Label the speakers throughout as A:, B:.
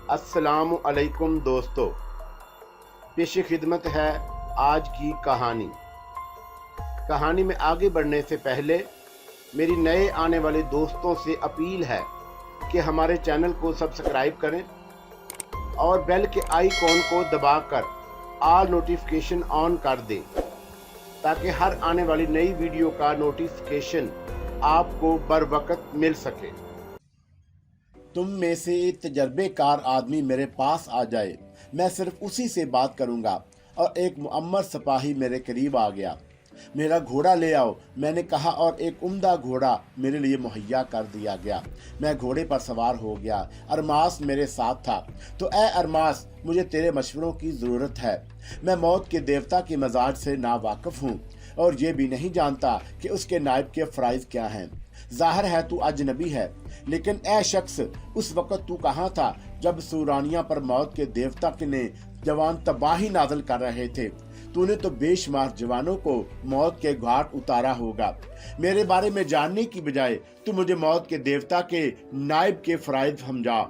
A: अस्सलाम अलैकुम दोस्तों, पेश खिदमत है आज की कहानी। कहानी में आगे बढ़ने से पहले मेरी नए आने वाले दोस्तों से अपील है कि हमारे चैनल को सब्सक्राइब करें और बेल के आइकॉन को दबाकर ऑल नोटिफिकेशन ऑन कर दें ताकि हर आने वाली नई वीडियो का नोटिफिकेशन आपको बर वक्त मिल सके। तुम में से एक तजर्बेकार आदमी मेरे पास आ जाए, मैं सिर्फ उसी से बात करूंगा। और एक मुअम्मर सिपाही मेरे करीब आ गया। मेरा घोड़ा ले आओ, मैंने कहा, और एक उम्दा घोड़ा मेरे लिए मुहैया कर दिया गया। मैं घोड़े पर सवार हो गया। अरमास मेरे साथ था। तो ए अरमास, मुझे तेरे मशवरों की ज़रूरत है। मैं मौत के देवता के मजाज से नावाकिफ़ हूँ और ये भी नहीं जानता कि उसके नायब के फ़राइज़ क्या हैं। ज़ाहिर है तू अजनबी है, लेकिन ए शख्स, उस वक़्त तू कहाँ था जब सूरानिया पर मौत के देवता ने जवान तबाही नाज़िल कर रहे थे? तूने तो बेशुमार जवानों को मौत के घाट उतारा होगा। मेरे बारे में जानने की बजाय तू मुझे मौत के देवता के नायब के फ़राइज़ समझा।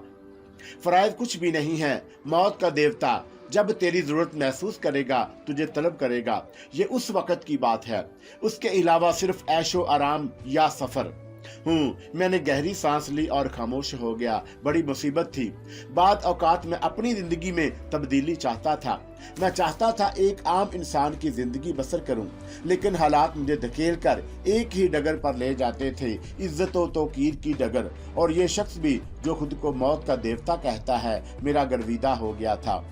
A: फ़राइज़ कुछ भी नहीं है। मौत का देवता जब तेरी जरूरत महसूस करेगा तुझे तलब करेगा, ये उस वक़्त की बात है। उसके अलावा सिर्फ ऐशो आराम या सफ़र। मैंने गहरी सांस ली और खामोश हो गया। बड़ी मुसीबत थी। बाद औकात में अपनी जिंदगी में तब्दीली चाहता था। मैं चाहता था एक आम इंसान की जिंदगी बसर करूं, लेकिन हालात मुझे धकेल कर एक ही डगर पर ले जाते थे, इज्जत व तौकीर की डगर। और ये शख्स भी जो खुद को मौत का देवता कहता है, मेरा गर्विदा हो गया था।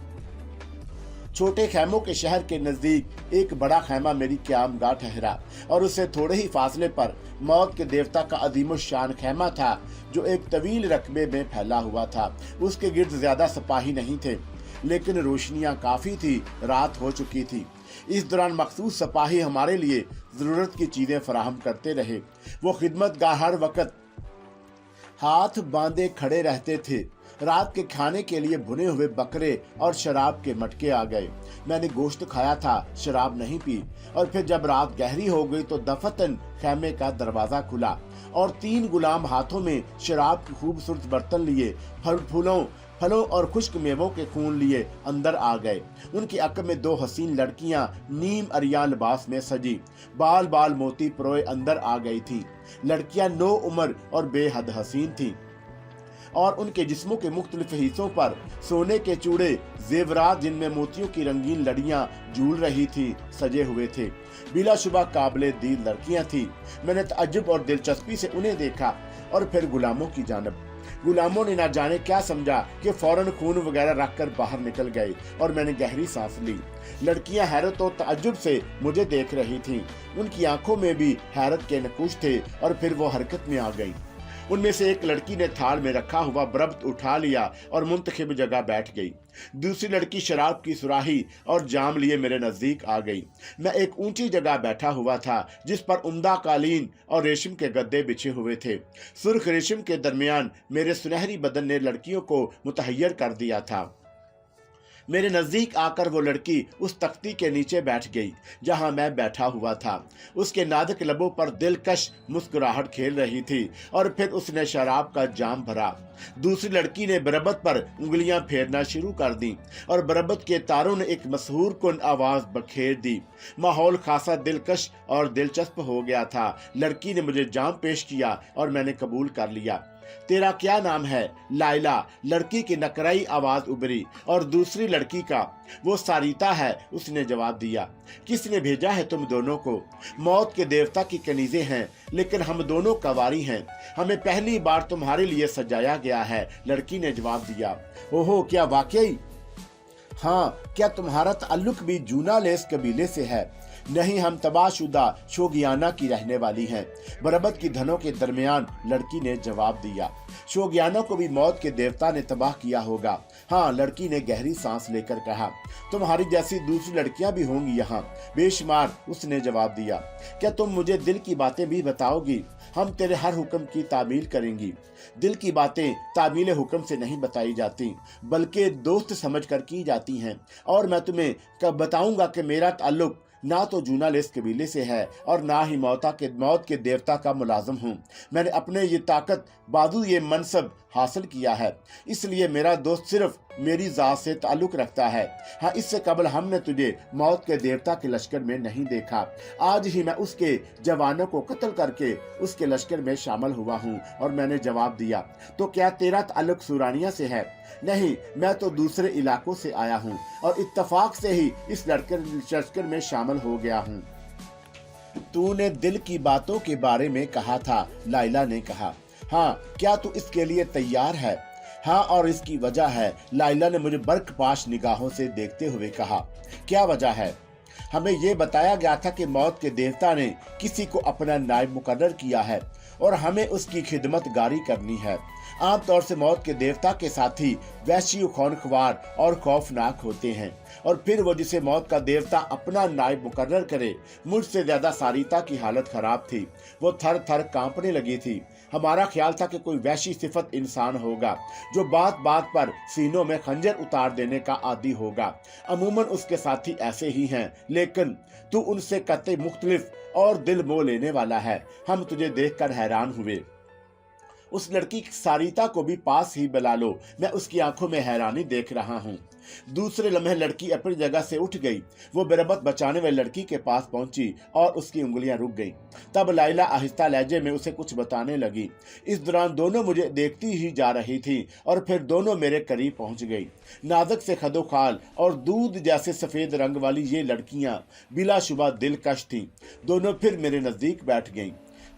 A: छोटे खैमों के शहर के नजदीक एक बड़ा खैमा मेरी क़यामगाह ठहरा और उससे थोड़े ही फासले पर मौत के देवता का अजीमुश्शान खैमा था, जो एक तवील रकबे में फैला हुआ था। उसके गिर्द ज्यादा सिपाही नहीं थे, लेकिन रोशनियां काफी थी। रात हो चुकी थी। इस दौरान मखसूस सिपाही हमारे लिए जरूरत की चीजें फराहम करते रहे। वो खिदमतगार हर वक्त हाथ बांधे खड़े रहते थे। रात के खाने के लिए भुने हुए बकरे और शराब के मटके आ गए। मैंने गोश्त खाया था, शराब नहीं पी। और फिर जब रात गहरी हो गई तो दफतन खैमे का दरवाजा खुला और 3 गुलाम हाथों में शराब की खूबसूरत बर्तन लिए फलों और खुश्क मेवों के खून लिए अंदर आ गए। उनकी अक्ल में 2 हसीन लड़कियां नीम अरिया लिबास में सजी, बाल बाल मोती परोए अंदर आ गई थी। लड़कियां 9 उम्र और बेहद हसीन थी और उनके जिस्मों के मुख्तलिफ हिस्सों पर सोने के चूड़े जेवरात जिनमें मोतियों की रंगीन लड़ियां झूल रही थी सजे हुए थे। बिलाशुबा काबिले दीद लड़कियां थी। मैंने तअज्जुब और दिलचस्पी से उन्हें देखा और फिर गुलामों की जानब। गुलामों ने ना जाने क्या समझा कि फौरन खून वगैरह रखकर बाहर निकल गए और मैंने गहरी सांस ली। लड़कियां हैरत और तअज्जुब से मुझे देख रही थीं। उनकी आंखों में भी हैरत के नकूश थे और फिर वो हरकत में आ गई। उनमें से एक लड़की ने थाल में रखा हुआ बरबत उठा लिया और मुंतखब जगह बैठ गई। दूसरी लड़की शराब की सुराही और जाम लिए मेरे नजदीक आ गई। मैं एक ऊंची जगह बैठा हुआ था जिस पर उम्दा कालीन और रेशम के गद्दे बिछे हुए थे। सुर्ख रेशम के दरमियान मेरे सुनहरी बदन ने लड़कियों को मुतहय्यर कर दिया था। मेरे नजदीक आकर वो लड़की उस तख्ती के नीचे बैठ गई जहां मैं बैठा हुआ था। उसके नाजुक लबों पर दिलकश मुस्कुराहट खेल रही थी और फिर उसने शराब का जाम भरा। दूसरी लड़की ने बरबत पर उंगलियां फेरना शुरू कर दी और बरबत के तारों ने एक मशहूर कुन आवाज बखेर दी। माहौल खासा दिलकश और दिलचस्प हो गया था। लड़की ने मुझे जाम पेश किया और मैंने कबूल कर लिया। तेरा क्या नाम है? लाइला, लड़की की नकराई आवाज उभरी और दूसरी लड़की का, वो सारिता है, उसने जवाब दिया। किसने भेजा है तुम दोनों को? मौत के देवता की कनीज़ें हैं, लेकिन हम दोनों कवारी हैं। हमें पहली बार तुम्हारे लिए सजाया गया है, लड़की ने जवाब दिया। ओहो, क्या वाकई? हाँ, क्या तुम्हारा ताल्लुक भी जूनालेस कबीले से है? नहीं, हम तबाहशुदा शोगियाना की रहने वाली हैं, बरबत की धनों के दरमियान लड़की ने जवाब दिया। शोगियाना को भी मौत के देवता ने तबाह किया होगा। हाँ, लड़की ने गहरी सांस लेकर कहा। तुम्हारी जैसी दूसरी लड़कियां भी होंगी यहाँ, बेशुमार, उसने जवाब दिया। क्या तुम मुझे दिल की बातें भी बताओगी? हम तेरे हर हुक्म की तामील करेंगी। दिल की बातें तामील हुक्म से नहीं बताई जाती, बल्कि दोस्त समझ कर की जाती हैं। और मैं तुम्हें कब बताऊंगा कि मेरा ताल्लुक
B: ना तो जूनालिस कबीले से है और ना ही मौत के देवता का मुलाजिम हूँ। मैंने अपने ये ताकत बावजूद ये मनसब हासिल किया है, इसलिए मेरा दोस्त सिर्फ मेरी जात से ताल्लुक रखता है। हाँ, इससे कबल हमने तुझे मौत के देवता के लश्कर में नहीं देखा। आज ही मैं उसके जवानों को कत्ल करके उसके लश्कर में शामिल हुआ हूँ। और मैंने जवाब दिया, तो क्या तेरा ताल्लुक सुरानिया से है? नहीं, मैं तो दूसरे इलाकों से आया हूँ और इत्तफाक से ही इस लश्कर में शामिल हो गया हूँ। तूने दिल की बातों के बारे में कहा था, लाइला ने कहा। हाँ, क्या तू इसके लिए तैयार है? हाँ, और इसकी वजह है, लाइला ने मुझे बर्कपाश निगाहों से देखते हुए कहा। क्या वजह है? हमें यह बताया गया था कि मौत के देवता ने किसी को अपना नायब मुकर्रर किया है और हमें उसकी खिदमत गारी करनी है। आमतौर से मौत के देवता के साथी वैश्य, खूनख्वार और खौफनाक होते हैं, और फिर वो जिसे मौत का देवता अपना नायब मुकर्रर करे। मुझसे ज्यादा सारिता की हालत खराब थी, वो थर थर कांपने लगी थी। हमारा ख्याल था कि कोई वैसी सिफत इंसान होगा जो बात बात पर सीनों में खंजर उतार देने का आदी होगा। अमूमन उसके साथी ऐसे ही हैं, लेकिन तू उनसे कतई मुख्तलिफ और दिल मोह लेने वाला है। हम तुझे देखकर हैरान हुए। उस लड़की सारिता को भी पास ही बुला लो, मैं उसकी आंखों में हैरानी देख रहा हूँ। दूसरे लम्हे लड़की अपनी जगह से उठ गई। वो बेरबत बचाने वाली लड़की के पास पहुंची और उसकी उंगलियां रुक गईं। तब लाइला आहिस्ता लहजे में उसे कुछ बताने लगी। इस दौरान दोनों मुझे देखती ही जा रही थी और फिर दोनों मेरे करीब पहुंच गई। नाजुक से खदोखाल और दूध जैसे सफेद रंग वाली ये लड़कियां बिलाशुबा दिलकश थीं। दोनों फिर मेरे नजदीक बैठ गईं।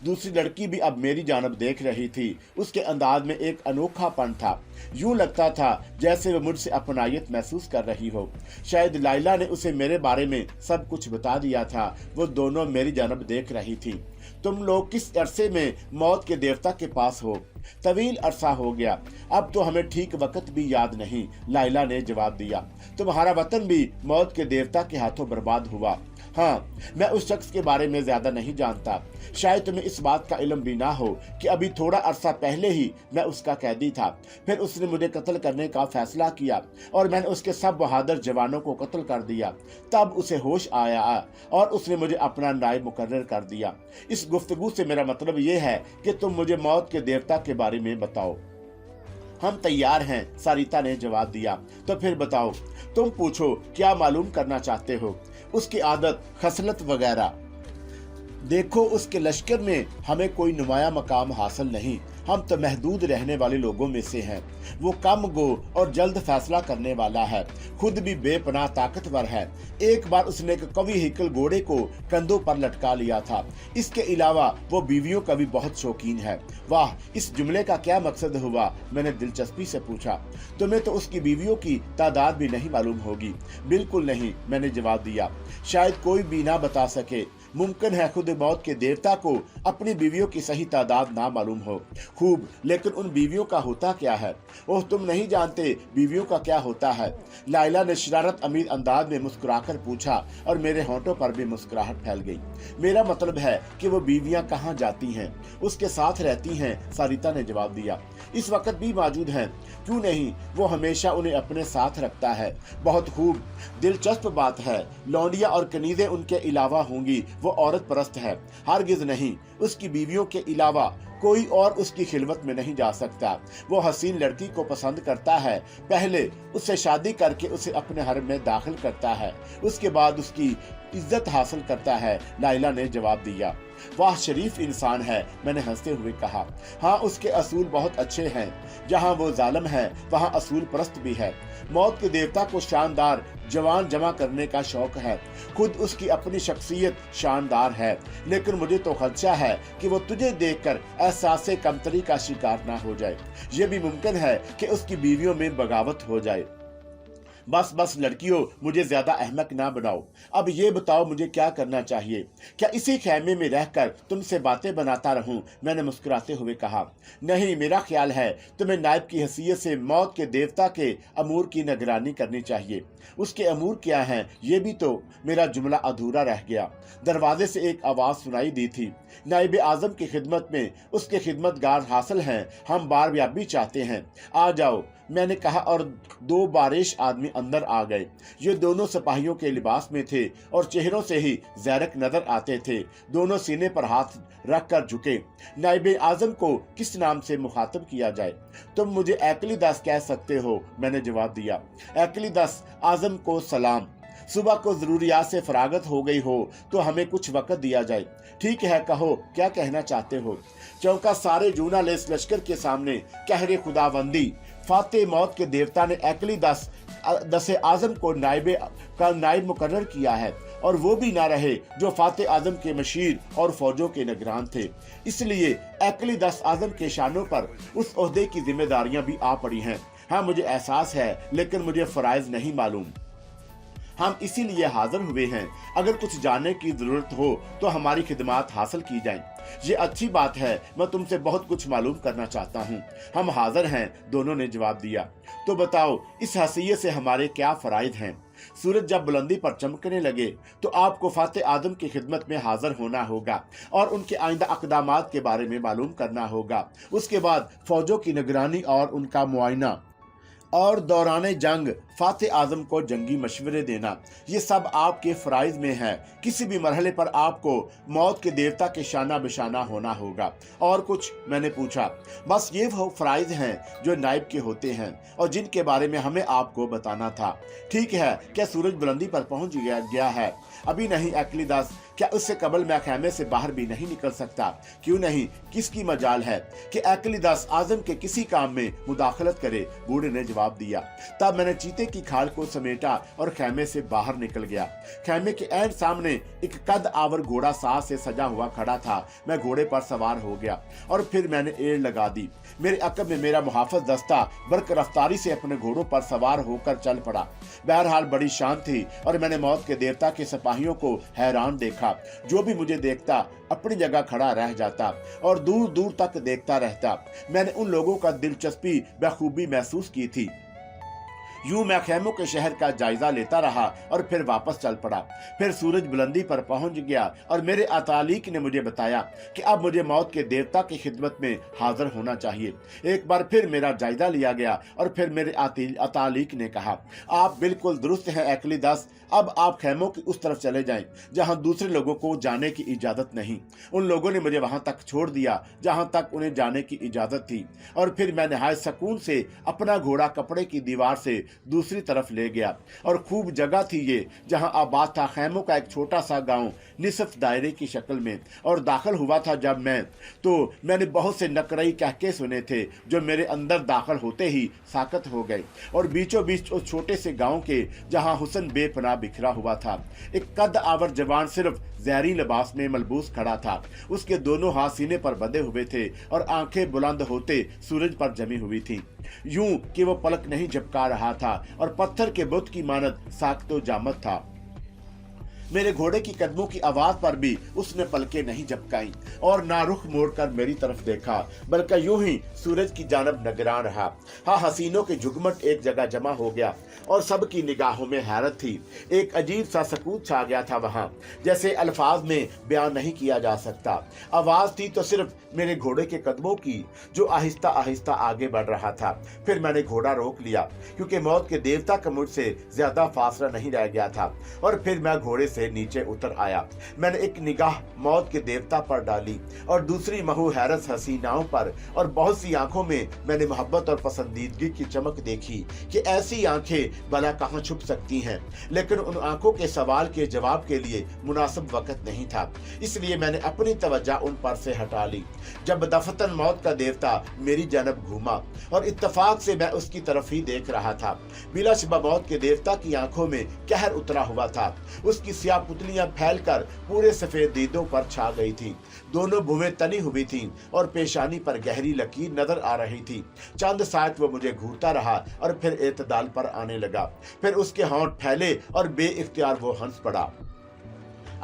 B: दूसरी लड़की भी अब मेरी जानब देख रही थी। उसके अंदाज में एक अनोखापन था। यूं लगता था जैसे वो मुझसे अपनायत महसूस कर रही हो। शायद लाइला ने उसे मेरे बारे में सब कुछ बता दिया था। वो दोनों मेरी जानब देख रही थी। तुम लोग किस अरसे में मौत के देवता के पास हो? तवील अरसा हो गया, अब तो हमें ठीक वक्त भी याद नहीं, लाइला ने जवाब दिया। तुम्हारा वतन भी मौत के देवता के हाथों बर्बाद हुआ। हाँ, मैं उस शख्स के बारे में ज्यादा नहीं जानता। शायद तुम्हें इस बात का इल्म भी ना हो कि अभी थोड़ा अरसा पहले ही मैं उसका कैदी था। फिर उसने मुझे कत्ल करने का फैसला किया और मैंने उसके सब बहादुर जवानों को कत्ल कर दिया। तब उसे होश आया और उसने मुझे अपना नायब मुकर्रर कर दिया। इस गुफ्तगू से मेरा मतलब ये है कि तुम मुझे मौत के देवता के बारे में बताओ। हम तैयार हैं, सारिता ने जवाब दिया। तो फिर बताओ, तुम पूछो, क्या मालूम करना चाहते हो? उसकी आदत, खसलत वगैरह। देखो, उसके लश्कर में हमें कोई नुमाया मकाम हासिल नहीं। हम तो महदूद रहने वाले लोगों में से हैं। वो कम गो और जल्द फैसला करने वाला है। खुद भी बेपनाह ताकतवर है। एक बार उसने एक कवि हिकल घोड़े को कंधों पर लटका लिया था। इसके अलावा वो बीवियों का भी बहुत शौकीन है। वाह, इस जुमले का क्या मकसद हुआ? मैंने दिलचस्पी से पूछा। तुम्हें तो उसकी बीवियों की तादाद भी नहीं मालूम होगी। बिल्कुल नहीं, मैंने जवाब दिया। शायद कोई भी ना बता सके। मुमकिन है खुद मौत के देवता को अपनी बीवियों की सही तादाद ना मालूम हो। खूब, लेकिन उन बीवियों का होता क्या है? ओह, तुम नहीं जानते बीवियों का क्या होता है? लाइला ने शरारत अमीर अंदाज में मुस्कुराकर पूछा और मेरे होंठों पर भी मुस्कुराहट फैल गई। मेरा मतलब है कि वो बीवियां कहाँ जाती हैं? उसके साथ रहती हैं, सारिता ने जवाब दिया। इस वक्त भी मौजूद हैं। क्यों नहीं, वो हमेशा उन्हें अपने साथ रखता है। बहुत खूब, दिलचस्प बात है। लौंडिया और कनीज़ें उनके अलावा होंगी। वो औरत परस्त है। हरगिज नहीं, उसकी बीवियों के अलावा कोई और उसकी खिलवत में नहीं जा सकता। वो हसीन लड़की को पसंद करता है। पहले उससे शादी करके उसे अपने हरम में दाखिल करता है, उसके बाद उसकी इज्जत हासिल करता है, लाइला ने जवाब दिया। वाह, शरीफ इंसान है, मैंने हंसते हुए कहा। हाँ, उसके असूल बहुत अच्छे हैं। जहाँ वो जालिम है वहाँ असूल परस्त भी है। मौत के देवता को शानदार जवान जमा करने का शौक है। खुद उसकी अपनी शख्सियत शानदार है, लेकिन मुझे तो खदशा है कि वो तुझे देखकर एहसासे कमतरी का शिकार ना हो जाए। ये भी मुमकिन है कि उसकी बीवियों में बगावत हो जाए। बस बस लड़कियों, मुझे ज्यादा अहमक ना बनाओ। अब ये बताओ, मुझे क्या करना चाहिए? क्या इसी खैमे में रहकर तुमसे बातें बनाता रहूं? मैंने मुस्कुराते हुए कहा। नहीं, मेरा ख्याल है तुम्हें नायब की हैसियत से मौत के देवता के अमूर की निगरानी करनी चाहिए। उसके अमूर क्या हैं, ये भी तो मेरा जुमला अधूरा रह गया। दरवाजे से एक आवाज सुनाई दी थी। नायब आजम की खिदमत में उसके खिदमतगार हासिल हैं। हम बारयाबी चाहते हैं। आ जाओ। मैंने कहा, और 2 बारिश आदमी अंदर आ गए। ये दोनों सिपाहियों के लिबास में थे और चेहरों से ही ज़ैरक नजर आते थे। दोनों सीने पर हाथ रख कर झुके। नाइब आजम को किस नाम से मुखातब किया जाए? तुम मुझे अकलीदास कह सकते हो, मैंने जवाब दिया। अकलीदास आजम को सलाम। सुबह को जरूरियात से फरागत हो गई हो तो हमें कुछ वक्त दिया जाए। ठीक है, कहो क्या कहना चाहते हो? चौका सारे जूना लेस लश्कर के सामने कहरे खुदाबंदी, फाते मौत के देवता ने अकलीदास दसे आजम को नाइब मुकर्रर किया है, और वो भी ना रहे जो फाते आजम के मशीर और फौजों के निगरान थे। इसलिए अकलीदास आजम के शानों पर उस ओहदे की जिम्मेदारियां भी आ पड़ी हैं। हाँ, मुझे एहसास है, लेकिन मुझे फराइज नहीं मालूम। हम इसीलिए हाजिर हुए हैं। अगर कुछ जानने की जरूरत हो तो हमारी खिदमत हासिल की जाए। ये अच्छी बात है, मैं तुमसे बहुत कुछ मालूम करना चाहता हूँ। हम हाजिर हैं, दोनों ने जवाब दिया। तो बताओ, इस हैसियत से हमारे क्या फराइज हैं? सूरज जब बुलंदी पर चमकने लगे तो आपको फाते आदम की खिदमत में हाजिर होना होगा और उनके आइंदा अक़दामात के बारे में मालूम करना होगा। उसके बाद फौजों की निगरानी और उनका मुआयना, और दौरान जंग फाते आजम को जंगी मशवरे देना, ये सब आपके फराइज में है। किसी भी मरहले पर आपको मौत के देवता के शाना बिशाना होना होगा। और कुछ? मैंने पूछा। बस ये वो फराइज हैं जो नाइब के होते हैं और जिनके बारे में हमें आपको बताना था। ठीक है, क्या सूरज बुलंदी पर पहुंच गया है? अभी नहीं अकलीदास। क्या उससे कबल मैं खैमे से बाहर भी नहीं निकल सकता? क्यों नहीं? किसकी मजाल है कि अकलीदास आजम के किसी काम में मुदाखलत करे? बूढ़े ने जवाब दिया। तब मैंने चीते की खाल को समेटा और खैमे से बाहर निकल गया। खैमे के ऐन सामने एक कद आवर घोड़ा साज से सजा हुआ खड़ा था। मैं घोड़े पर सवार हो गया और फिर मैंने एड़ लगा दी। मेरे अकब में मेरा मुहाफिज दस्ता बरक रफ्तारी से अपने घोड़ों पर सवार होकर चल पड़ा। बहरहाल बड़ी शान थी और मैंने मौत के देवता के सिपाहियों को हैरान देखा। जो भी मुझे देखता अपनी जगह खड़ा रह जाता और दूर दूर तक देखता रहता। मैंने उन लोगों का दिलचस्पी बखूबी महसूस की थी। यूं मैं खैमों के शहर का जायजा लेता रहा और फिर वापस चल पड़ा। फिर सूरज बुलंदी पर पहुंच गया और मेरे अतालिक ने मुझे बताया कि अब मुझे मौत के देवता की खिदमत में हाजिर होना चाहिए। एक बार फिर मेरा जायजा लिया गया और फिर मेरे अतालिक ने कहा, आप बिल्कुल दुरुस्त हैं अकलीदास। अब आप खैमों की उस तरफ चले जाएं जहां दूसरे लोगों को जाने की इजाजत नहीं। उन लोगों ने मुझे वहां तक छोड़ दिया जहां तक उन्हें जाने की इजाजत थी और फिर मैं निहायत सुकून से अपना घोड़ा कपड़े की दीवार से दूसरी तरफ ले गया। और खूब जगह थी ये जहां आबाद था खैमों का एक छोटा सा गांव निसफ दायरे की शक्ल में। और दाखिल हुआ था जब मैंने बहुत से नकरई कहके सुने थे जो मेरे अंदर दाखिल होते ही साकत हो गए। और बीचों बीच उस छोटे से गांव के जहां हुस्न बेपनाह बिखरा हुआ था, एक कद आवर जवान सिर्फ जहरी लिबास में मलबूस खड़ा था। उसके दोनों हाथ सीने पर बंधे हुए थे और आंखें बुलंद होते सूरज पर जमी हुई थीं, यूं कि वो पलक नहीं झपका रहा था और पत्थर के बुत की मानद साख्तो जामत था। मेरे घोड़े की कदमों की आवाज पर भी उसने पलकें नहीं झपकाई और ना रुख मोड़कर मेरी तरफ देखा, बल्कि यूं ही सूरज की जानब निगरान रहा। हाँ, हसीनों के जुगमट एक जगह जमा हो गया और सबकी निगाहों में हैरत थी। एक अजीब सा सकूत छा गया था वहां, जैसे अल्फाज में बयान नहीं किया जा सकता। आवाज थी तो सिर्फ मेरे घोड़े के कदमों की जो आहिस्ता आहिस्ता आगे बढ़ रहा था। फिर मैंने घोड़ा रोक लिया क्योंकि मौत के देवता का मुझसे ज्यादा फासला नहीं रह गया था और फिर मैं घोड़े से नीचे उतर आया। मैंने एक निगाह मौत के देवता पर डाली और दूसरी महू हैरत हसीनाओं पर, और बहुत सी आंखों में मैंने मोहब्बत और पसंदीदगी की चमक देखी कि ऐसी आंखें भला कहां छुप सकती हैं। लेकिन उन आंखों के सवाल के जवाब के लिए मुनासिब वक्त नहीं था, इसलिए मैंने अपनी तवज्जो उन पर से हटा ली। जब दफतन मौत का देवता मेरी जानब घूमा और इत्तफाक से मैं उसकी तरफ ही देख रहा था। बिलाशुबा मौत के देवता की आंखों में कहर उतरा हुआ था। उसकी स्याह पुतलियां फैलकर पूरे सफेद दीदों पर छा गई थी। दोनों भुवें तनी हुई थीं और पेशानी पर गहरी लकीर नजर आ रही थी। चंद साथ वो मुझे घूरता रहा और फिर एतदाल पर आने लगा। फिर उसके होंठ फैले और बेइख्तियार वो हंस पड़ा।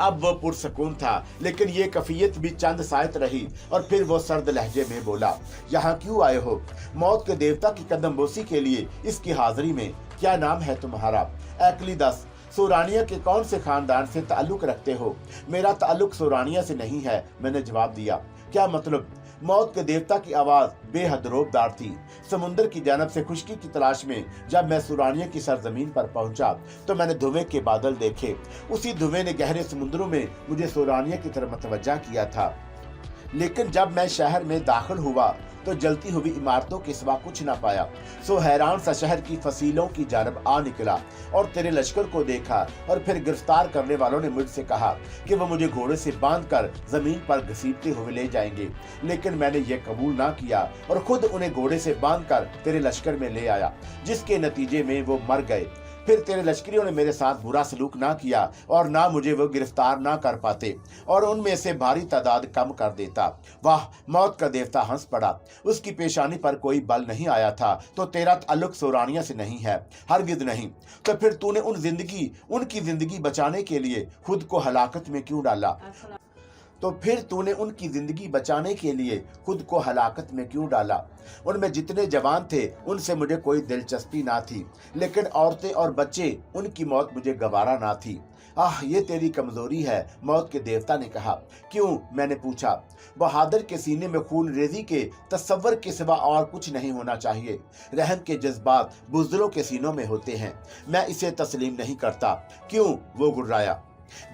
B: अब वो पुरसकून था, लेकिन ये कफियत भी चंद सायत रही और फिर वो सर्द लहजे में बोला, यहाँ क्यों आए हो? मौत के देवता की कदम बोसी के लिए इसकी हाजिरी में। क्या नाम है तुम्हारा? अकलीदास। सोरानिया के कौन से खानदान से ताल्लुक रखते हो? मेरा ताल्लुक सोरानिया से नहीं है, मैंने जवाब दिया। क्या मतलब? मौत के देवता की आवाज बेहद रौबदार थी। समुद्र की जानब से खुशकी की तलाश में जब मैं सुरानिया की सरजमीन पर पहुंचा तो मैंने धुएं के बादल देखे। उसी धुएं ने गहरे समुद्रों में मुझे सुरानिया की तरफ मतवज्जा किया था। लेकिन जब मैं शहर में दाखिल हुआ तो जलती हुई इमारतों के सिवा कुछ न पाया। सो हैरान सा शहर की फसीलों की जानब आ निकला और तेरे लश्कर को देखा, और फिर गिरफ्तार करने वालों ने मुझसे कहा कि वो मुझे घोड़े से बांधकर जमीन पर घसीटते हुए ले जाएंगे। लेकिन मैंने ये कबूल ना किया और खुद उन्हें घोड़े से बांधकर तेरे लश्कर में ले आया, जिसके नतीजे में वो मर गए। फिर तेरे लश्करियों ने मेरे साथ बुरा सलूक ना किया और ना मुझे वो गिरफ्तार ना कर पाते और उनमें से भारी तादाद कम कर देता। वाह! मौत का देवता हंस पड़ा। उसकी पेशानी पर कोई बल नहीं आया था। तो तेरा ताल्लुक सुरानिया से नहीं है, हरगिज नहीं। तो फिर तूने उनकी जिंदगी बचाने के लिए खुद को हलाकत में क्यों डाला? उनमें जितने जवान थे उनसे मुझे कोई दिलचस्पी ना थी, लेकिन औरतें और बच्चे, उनकी मौत मुझे गवारा ना थी। आह, ये तेरी कमजोरी है, मौत के देवता ने कहा। क्यों? मैंने पूछा। बहादुर के सीने में खून रेजी के तस्वर के सिवा और कुछ नहीं होना चाहिए। रहम के जज्बात बुज़दिलों के सीनों में होते हैं। मैं इसे तस्लीम नहीं करता। क्यों? वो गुर्राया।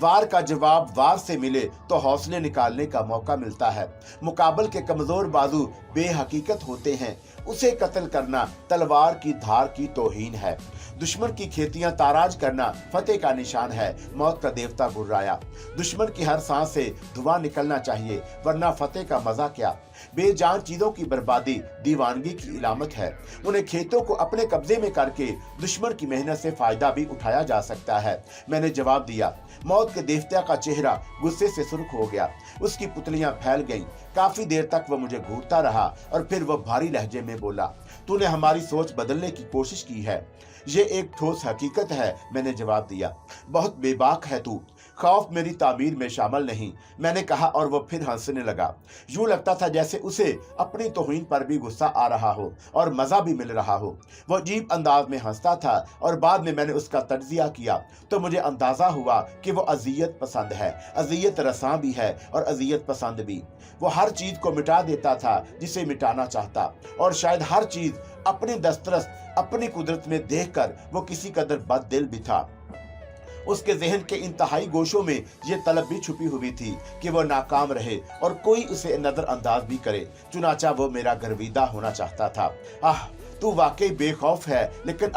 B: वार का जवाब वार से मिले तो हौसले निकालने का मौका मिलता है। मुकाबल के कमजोर बाजू बेहकीकत होते हैं। उसे कत्ल करना तलवार की धार की तौहीन है। दुश्मन की खेतियां ताराज करना फतेह का निशान है। मौत का देवता गुर्राया। दुश्मन की हर सांस से धुआं निकलना चाहिए, वरना फतेह का मजा क्या? बेजान चीजों की बर्बादी दीवानगी की इलामत है। उन्हें खेतों को अपने कब्जे में करके दुश्मन की मेहनत से फायदा भी उठाया जा सकता है। मैंने जवाब दिया। मौत के देवता का चेहरा गुस्से से सुर्ख हो गया। उसकी पुतलियां फैल गईं। काफी देर तक वह मुझे घूरता रहा और फिर वह भारी लहजे में बोला, तूने हमारी सोच बदलने की कोशिश की है। ये एक ठोस हकीकत है, मैंने जवाब दिया। बहुत बेबाक है तू। खौफ मेरी ताबीर में शामिल नहीं, मैंने कहा, और वो फिर हंसने लगा। यूं लगता था जैसे उसे अपनी तौहीन पर भी गुस्सा आ रहा हो और मजा भी मिल रहा हो। वो अजीब अंदाज में हंसता था और बाद में मैंने उसका तज्जिया किया तो मुझे अंदाजा हुआ कि वो अजियत पसंद है, अजियत रसां भी है और अजियत पसंद भी। वो हर चीज को मिटा देता था जिसे मिटाना चाहता, और शायद हर चीज अपनी दस्तरस, अपनी कुदरत में देखकर वो किसी कदर बददिल भी था। उसके जहन के इंतहाई गोशों में ये तलब भी छुपी हुई थी कि वो नाकाम रहे और कोई उसे नजरअंदाज भी करे। चुनाचा वो मेरा गर्विदा होना चाहता था। आह, तू वाकई बेखौफ है, लेकिन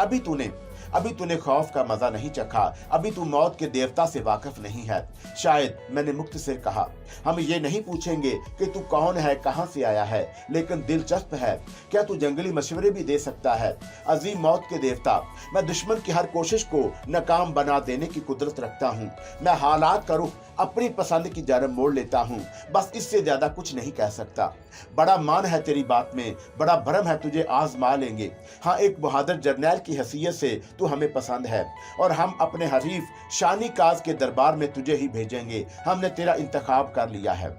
B: अभी तूने खौफ का मजा नहीं चखा। अभी तू मौत के देवता से वाकिफ नहीं है। शायद, मैंने मुख्तसर कहा। हम ये नहीं पूछेंगे कि तू कौन है, कहां से आया है, लेकिन दिलचस्प है, क्या तू जंगली मशवरे भी दे सकता है? अजीम मौत के देवता, मैं दुश्मन की हर कोशिश को नाकाम बना देने की कुदरत रखता हूँ। मैं हालात का रुख अपनी पसंद की जानब मोड़ लेता हूँ। बस इससे ज्यादा कुछ नहीं कह सकता। बड़ा मान है तेरी बात में, बड़ा भरम है तुझे आजमा लेंगे। हाँ, एक बहादुर जर्नैल की हैसियत से तू हमें पसंद है और हम अपने हरीफ शानी काज के दरबार में तुझे ही भेजेंगे। हमने तेरा इंतखाब कर लिया है।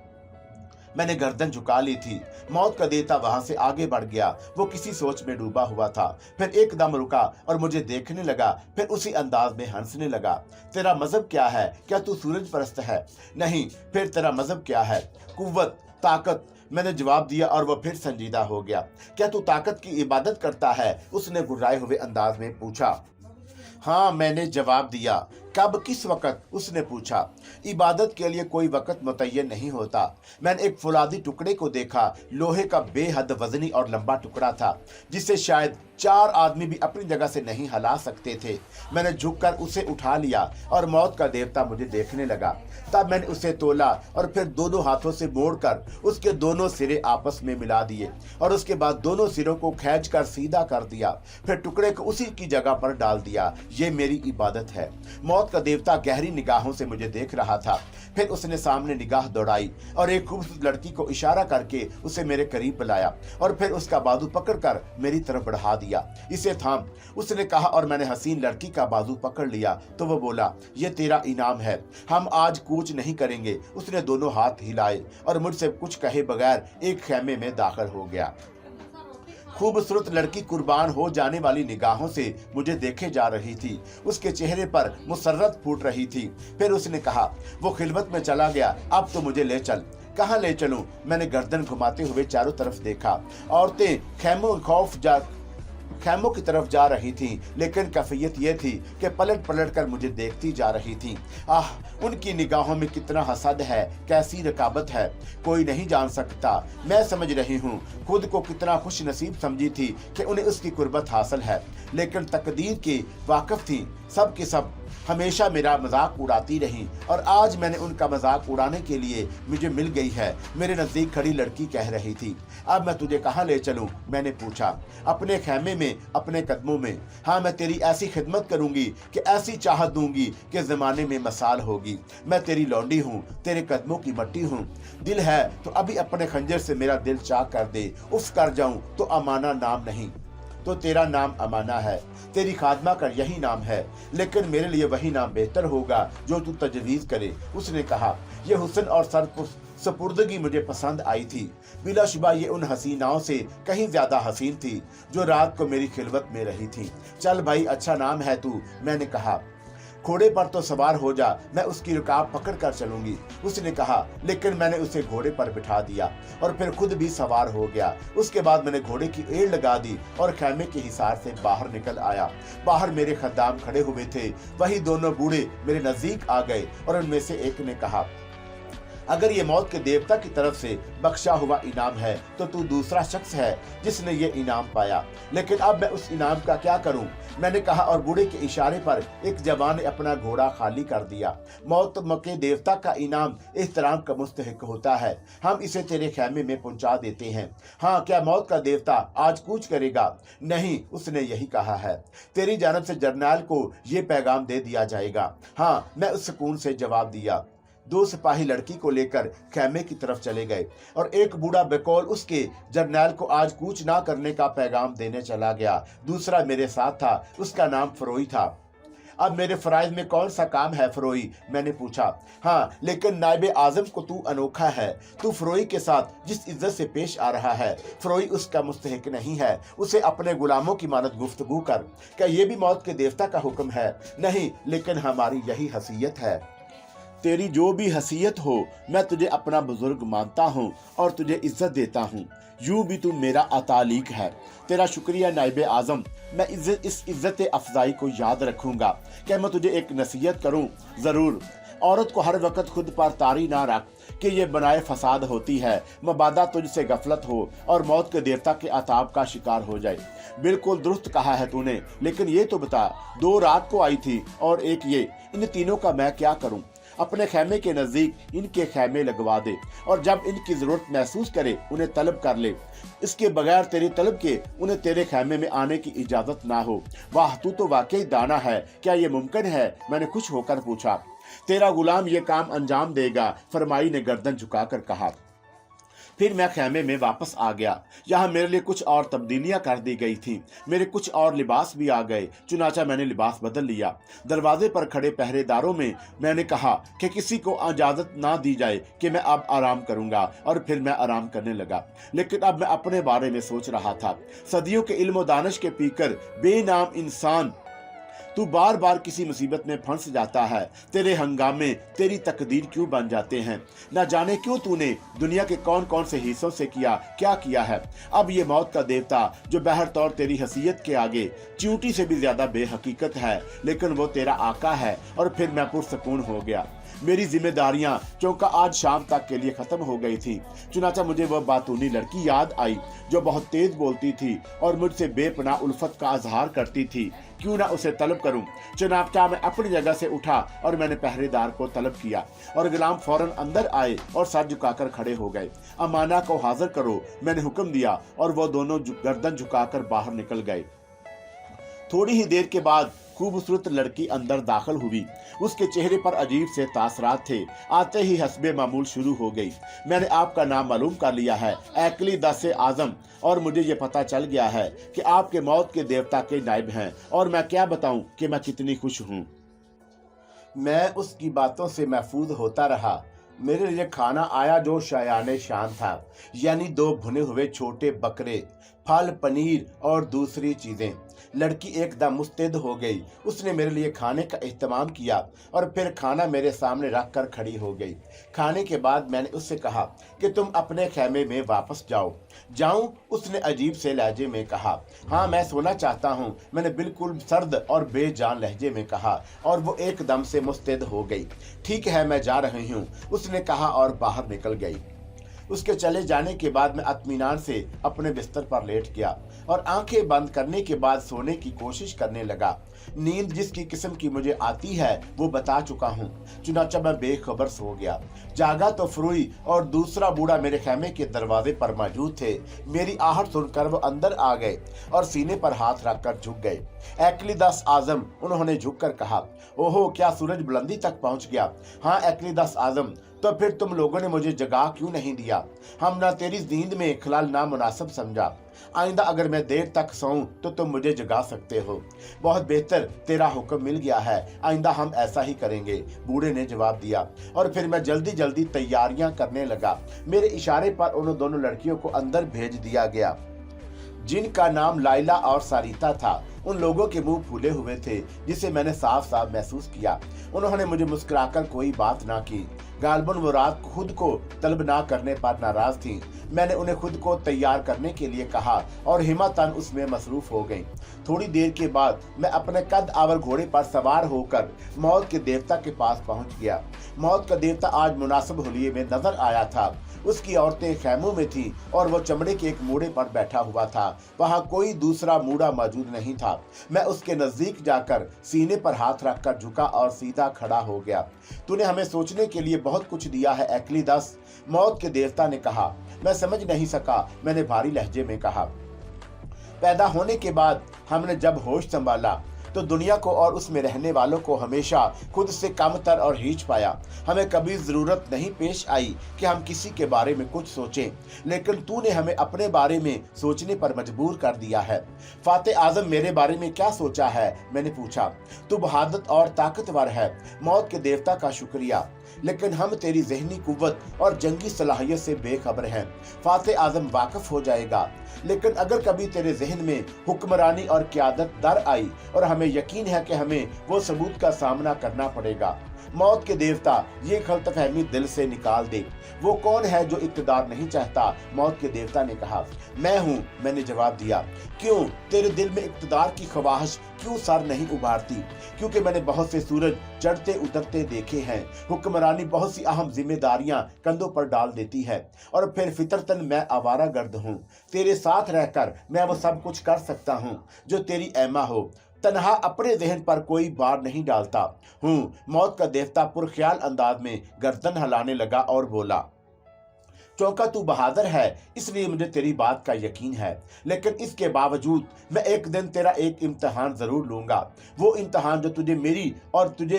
B: मैंने गर्दन झुका ली थी। मौत का देवता वहां से आगे बढ़ गया। वो किसी सोच में डूबा हुआ था, फिर एकदम रुका और मुझे देखने लगा, फिर उसी अंदाज में हंसने लगा। तेरा मजहब क्या है? क्या तू सूरज परस्त है? नहीं। फिर तेरा मजहब क्या है? कुव्वत, ताकत, मैंने जवाब दिया और वह फिर संजीदा हो गया। क्या तू ताकत की इबादत करता है? उसने गुर्राए हुए अंदाज में पूछा। हाँ, मैंने जवाब दिया। कब, किस वक़्त? उसने पूछा। इबादत के लिए कोई वक़्त मुतय्यन नहीं होता। मैंने एक फुलादी टुकड़े को देखा। लोहे का बेहद वजनी और लंबा टुकड़ा था जिसे शायद 4 आदमी भी अपनी जगह से नहीं हिला सकते थे। मैंने झुककर उसे उठा लिया और मौत का देवता मुझे देखने लगा। तब मैंने उसे तोला और फिर दोनों हाथों से मोड़कर उसके दोनों सिरे आपस में मिला दिए और उसके बाद दोनों सिरों को खींचकर सीधा कर दिया। फिर टुकड़े को उसी की जगह पर डाल दिया। ये मेरी इबादत है। मौत का देवता गहरी निगाहों से मुझे देख रहा था। फिर उसने सामने निगाह दौड़ाई और एक खूबसूरत लड़की को इशारा करके उसे मेरे करीब बुलाया और फिर उसका बाजू पकड़कर मेरी तरफ बढ़ा दिया। इसे थाम, उसने कहा, और मैंने हसीन लड़की का बाजू पकड़ लिया तो वो बोला, ये तेरा इनाम है, हम आज कूच नहीं करेंगे। उसने दोनों हाथ हिलाए और मुझसे कुछ कहे बगैर एक खेमे में दाखिल हो गया। खूबसूरत लड़की कुर्बान हो जाने वाली निगाहों से मुझे देखे जा रही थी। उसके चेहरे पर मुसर्रत फूट रही थी। फिर उसने कहा, वो खिलवत में चला गया, अब तो मुझे ले चल। कहाँ ले चलूं? मैंने गर्दन घुमाते हुए चारों तरफ देखा। औरतें खैमों की तरफ जा रही थीं, लेकिन कैफियत यह थी कि पलट पलट कर मुझे देखती जा रही थीं। आह, उनकी निगाहों में कितना हसद है, कैसी रकाबत है, कोई नहीं जान सकता। मैं समझ रही हूँ खुद को कितना खुश नसीब समझी थी कि उन्हें उसकी कुर्बत हासिल है, लेकिन तकदीर की वाकिफ थी। सब के सब हमेशा मेरा मजाक उड़ाती रही, और आज मैंने उनका मजाक उड़ाने के लिए मुझे मिल गई है। मेरे नजदीक खड़ी लड़की कह रही थी, अब मैं तुझे कहाँ ले चलूं? मैंने पूछा। अपने खेमे में, अपने कदमों में। हाँ, मैं तेरी ऐसी खिदमत करूंगी कि ऐसी चाहत दूंगी कि जमाने में मसाल होगी। मैं तेरी लौंडी हूँ, तेरे कदमों की मट्टी हूँ। दिल है तो अभी अपने खंजर से मेरा दिल चाक कर दे। उफ कर जाऊं तो अमाना नाम नहीं, तो तेरा नाम अमाना है। तेरी खादमा का यही नाम है, लेकिन मेरे लिए वही नाम बेहतर होगा जो तू तजवीज़ करे। उसने कहा। यह हुस्न और सपुर्दगी मुझे पसंद आई थी। बिलाशुबा ये उन हसीनाओं से कहीं ज्यादा हसीन थी जो रात को मेरी खिलवत में रही थी। चल भाई, अच्छा नाम है तू, मैंने कहा। घोड़े पर तो सवार हो जा, मैं उसकी रुकाब पकड़ कर चलूंगी, उसने कहा। लेकिन मैंने उसे घोड़े पर बिठा दिया और फिर खुद भी सवार हो गया। उसके बाद मैंने घोड़े की एड़ लगा दी और खैमे के हिसार से बाहर निकल आया। बाहर मेरे खद्दाम खड़े हुए थे। वही दोनों बूढ़े मेरे नजदीक आ गए और उनमें से एक ने कहा, अगर ये मौत के देवता की तरफ से बख्शा हुआ इनाम है तो तू दूसरा शख्स है जिसने ये इनाम पाया। लेकिन अब मैं उस इनाम का क्या करूं? मैंने कहा, और बूढ़े के इशारे पर एक जवान ने अपना घोड़ा खाली कर दिया। मौत के देवता का इनाम एहतराम का मुस्तहिक होता है। हम इसे तेरे खैमे में पहुंचा देते हैं। हाँ, क्या मौत का देवता आज कूच करेगा? नहीं, उसने यही कहा है। तेरी जानब से जरनैल को ये पैगाम दे दिया जाएगा। हाँ, मैं उस सुकून से जवाब दिया। दो सिपाही लड़की को लेकर खैमे की तरफ चले गए और एक बूढ़ा बेकौल उसके जरनैल को आज कूच ना करने का पैगाम देने चला गया। दूसरा मेरे साथ था, उसका नाम फरोई था। अब मेरे फराइज में कौन सा काम है फरोई? मैंने पूछा। हाँ, लेकिन नायब आजम को तू अनोखा है। तू फरोई के साथ जिस इज्जत से पेश आ रहा है, फरोई उसका मुस्तहिक नहीं है। उसे अपने गुलामों की मानद गुफ्तगू कर। क्या ये भी मौत के देवता का हुक्म है? नहीं, लेकिन हमारी यही हसीयत है। तेरी जो भी हसीयत हो, मैं तुझे अपना बुजुर्ग मानता हूँ और तुझे इज्जत देता हूँ। यूं भी तू मेरा अतालिक है। तेरा शुक्रिया नाइब आजम। मैं इस इज्जत अफजाई को याद रखूंगा। क्या मैं तुझे एक नसीहत करूं? जरूर। औरत को हर वक्त खुद पर तारी ना रख कि ये बनाए फसाद होती है, मबादा तुझसे गफलत हो और मौत के देवता के अताब का शिकार हो जाए। बिल्कुल दुरुस्त कहा है तूने, लेकिन ये तो बता, 2 रात को आई थी और एक ये, इन तीनों का मैं क्या करूं? अपने खैमे के नजदीक इनके खैमे लगवा दे और जब इनकी जरूरत महसूस करे उन्हें तलब कर ले। इसके बगैर तेरी तलब के उन्हें तेरे खैमे में आने की इजाजत ना हो। वाह, तू तो वाकई दाना है। क्या ये मुमकिन है? मैंने खुश होकर पूछा। तेरा गुलाम ये काम अंजाम देगा, फरमाई ने गर्दन झुकाकर कहा। फिर मैं खैमे में वापस आ गया। यहाँ मेरे लिए कुछ और तब्दीलियां कर दी गई थी। मेरे कुछ और लिबास भी आ गए। चुनाचा मैंने लिबास बदल लिया। दरवाजे पर खड़े पहरेदारों में मैंने कहा कि किसी को इजाजत ना दी जाए कि मैं अब आराम करूंगा, और फिर मैं आराम करने लगा। लेकिन अब मैं अपने बारे में सोच रहा था। सदियों के इल्म दानिश के पीकर बेनाम इंसान तू बार बार किसी मुसीबत में फंस जाता है। तेरे हंगामे तेरी तकदीर क्यों बन जाते हैं? न जाने क्यों तूने दुनिया के कौन कौन से हिस्सों से क्या किया है। अब ये मौत का देवता जो बहर तौर तेरी हसीयत के आगे चींटी से भी ज्यादा बेहकीकत है, लेकिन वो तेरा आका है। और फिर मैं पुरसकून हो गया। मेरी जिम्मेदारियां चौंका आज शाम तक के लिए खत्म हो गई थी। चुनाचा मुझे वह बातूनी लड़की याद आई जो बहुत तेज बोलती थी और मुझसे बेपनाह उल्फत का इजहार करती थी। क्यों ना उसे तलब करूं। चुनाचा मैं अपनी जगह से उठा और मैंने पहरेदार को तलब किया और गुलाम फौरन अंदर आए और सर झुकाकर खड़े हो गए। अमाना को हाजिर करो, मैंने हुक्म दिया और वो दोनों गर्दन झुकाकर बाहर निकल गए। थोड़ी ही देर के बाद खूबसूरत लड़की अंदर दाखिल हुई। उसके चेहरे पर अजीब से तासरात थे। आते ही हस्बे मामूल शुरू हो गई। मैंने आपका नाम मालूम कर लिया है, एकली दस आजम, और मुझे ये पता चल गया है कि आपके मौत के देवता के नायब हैं। और मैं क्या बताऊं कि मैं कितनी खुश हूं। मैं उसकी बातों से महफूज होता रहा। मेरे लिए खाना आया जो शायाने शान था, यानी 2 भुने हुए छोटे बकरे, फल, पनीर और दूसरी चीजें। लड़की एकदम मुस्तैद हो गई। उसने मेरे लिए खाने का एहतमाम किया और फिर खाना मेरे सामने रख कर खड़ी हो गई। खाने के बाद मैंने उससे कहा कि तुम अपने खेमे में वापस जाओ। जाऊं? उसने अजीब से लहजे में कहा। हाँ, मैं सोना चाहता हूँ, मैंने बिल्कुल सर्द और बेजान लहजे में कहा, और वो एकदम से मुस्तैद हो गई। ठीक है, मैं जा रही हूँ, उसने कहा और बाहर निकल गई। उसके चले जाने के बाद मैं इत्मीनान से अपने बिस्तर पर लेट गया और आंखें बंद करने के बाद सोने की कोशिश करने लगा। नींद जिसकी किस्म की मुझे आती है वो बता चुका हूँ, चुनाचा मैं बेखबर सो गया। जागा तो फरूई और दूसरा बूढ़ा मेरे खेमे के दरवाजे पर मौजूद थे। मेरी आहट सुनकर वो अंदर आ गए और सीने पर हाथ रखकर झुक गए। एकलिदस आजम, उन्होंने झुककर कहा। ओहो, क्या सूरज बुलंदी तक पहुंच गया? हाँ एकलिदस आजम, तो फिर तुम लोगों ने मुझे जगा क्यों नहीं दिया? हम ना तेरी नींद में खलाल नामुनासिब समझा। आइंदा अगर मैं देर तक सोऊं तो तुम मुझे जगा सकते हो। बहुत बेहतर, तेरा हुक्म मिल गया है, आइंदा हम ऐसा ही करेंगे, बूढ़े ने जवाब दिया। और फिर मैं जल्दी जल्दी तैयारियां करने लगा। मेरे इशारे पर उन दोनों लड़कियों को अंदर भेज दिया गया जिनका नाम लाइला और सारिता था। उन लोगों के मुंह फूले हुए थे जिसे मैंने साफ साफ महसूस किया। उन्होंने मुझे मुस्कुराकर कोई बात ना की। गालबन वो रात खुद को तलब ना करने पर नाराज थी। मैंने उन्हें खुद को तैयार करने के लिए कहा और हिम्मतन उसमें मसरूफ हो गई। थोड़ी देर के बाद मैं अपने कद आवर घोड़े पर सवार होकर मौत के देवता के पास पहुंच गया। मौत का देवता आज मुनासिब हुलिये में नजर आया था। उसकी औरतें खैमों में थी और वो चमड़े के एक मूड़े पर बैठा हुआ था। वहां कोई दूसरा मूड़ा मौजूद नहीं था। मैं उसके नजदीक जाकर सीने पर हाथ रखकर झुका और सीधा खड़ा हो गया। तूने हमें सोचने के लिए बहुत कुछ दिया है एकलिदस, मौत के देवता ने कहा। मैं समझ नहीं सका, मैंने भारी लहजे में कहा। पैदा होने के बाद हमने जब होश संभाला तो दुनिया को और उसमें रहने वालों को हमेशा खुद से कमतर और हीच पाया। हमें कभी जरूरत नहीं पेश आई कि हम किसी के बारे में कुछ सोचें, लेकिन तूने हमें अपने बारे में सोचने पर मजबूर कर दिया है। फाते आजम, मेरे बारे में क्या सोचा है? मैंने पूछा। तू बहादुर और ताकतवर है, मौत के देवता का शुक्रिया, लेकिन हम तेरी जहनी कुव्वत और जंगी सलाहियत से बेखबर हैं। फाते आजम वाकिफ हो जाएगा, लेकिन अगर कभी तेरे जहन में हुक्मरानी और क़यादत दर आई और हमें यकीन है कि हमें वो सबूत का सामना करना पड़ेगा। मौत के देवता, ये गलतफहमी दिल से निकाल दे। वो कौन है जो इक़्तिदार नहीं चाहता? मौत के देवता ने कहा। मैं हूँ, मैंने जवाब दिया। क्यों? तेरे दिल में इक़्तिदार की ख्वाहिश क्यों सर नहीं उभारती? क्योंकि मैंने बहुत से सूरज चढ़ते उतरते देखे हैं। हुक्मरानी बहुत सी अहम जिम्मेदारियां कंधों पर डाल देती है और फिर फितरतन मैं आवारा गर्द हूँ। तेरे साथ रहकर मैं वो सब कुछ कर सकता हूँ जो तेरी ऐमा हो। तन्हा अपने जहन पर कोई बार नहीं डालता हूँ। मौत का देवता पुरख्याल अंदाज में गर्दन हिलाने लगा और बोला। चौंका, तू बहादुर है, इसलिए मुझे तेरी बात का यकीन है, लेकिन इसके बावजूद मैं एक दिन तेरा एक इम्तहान जरूर लूंगा। वो इम्तहान जो तुझे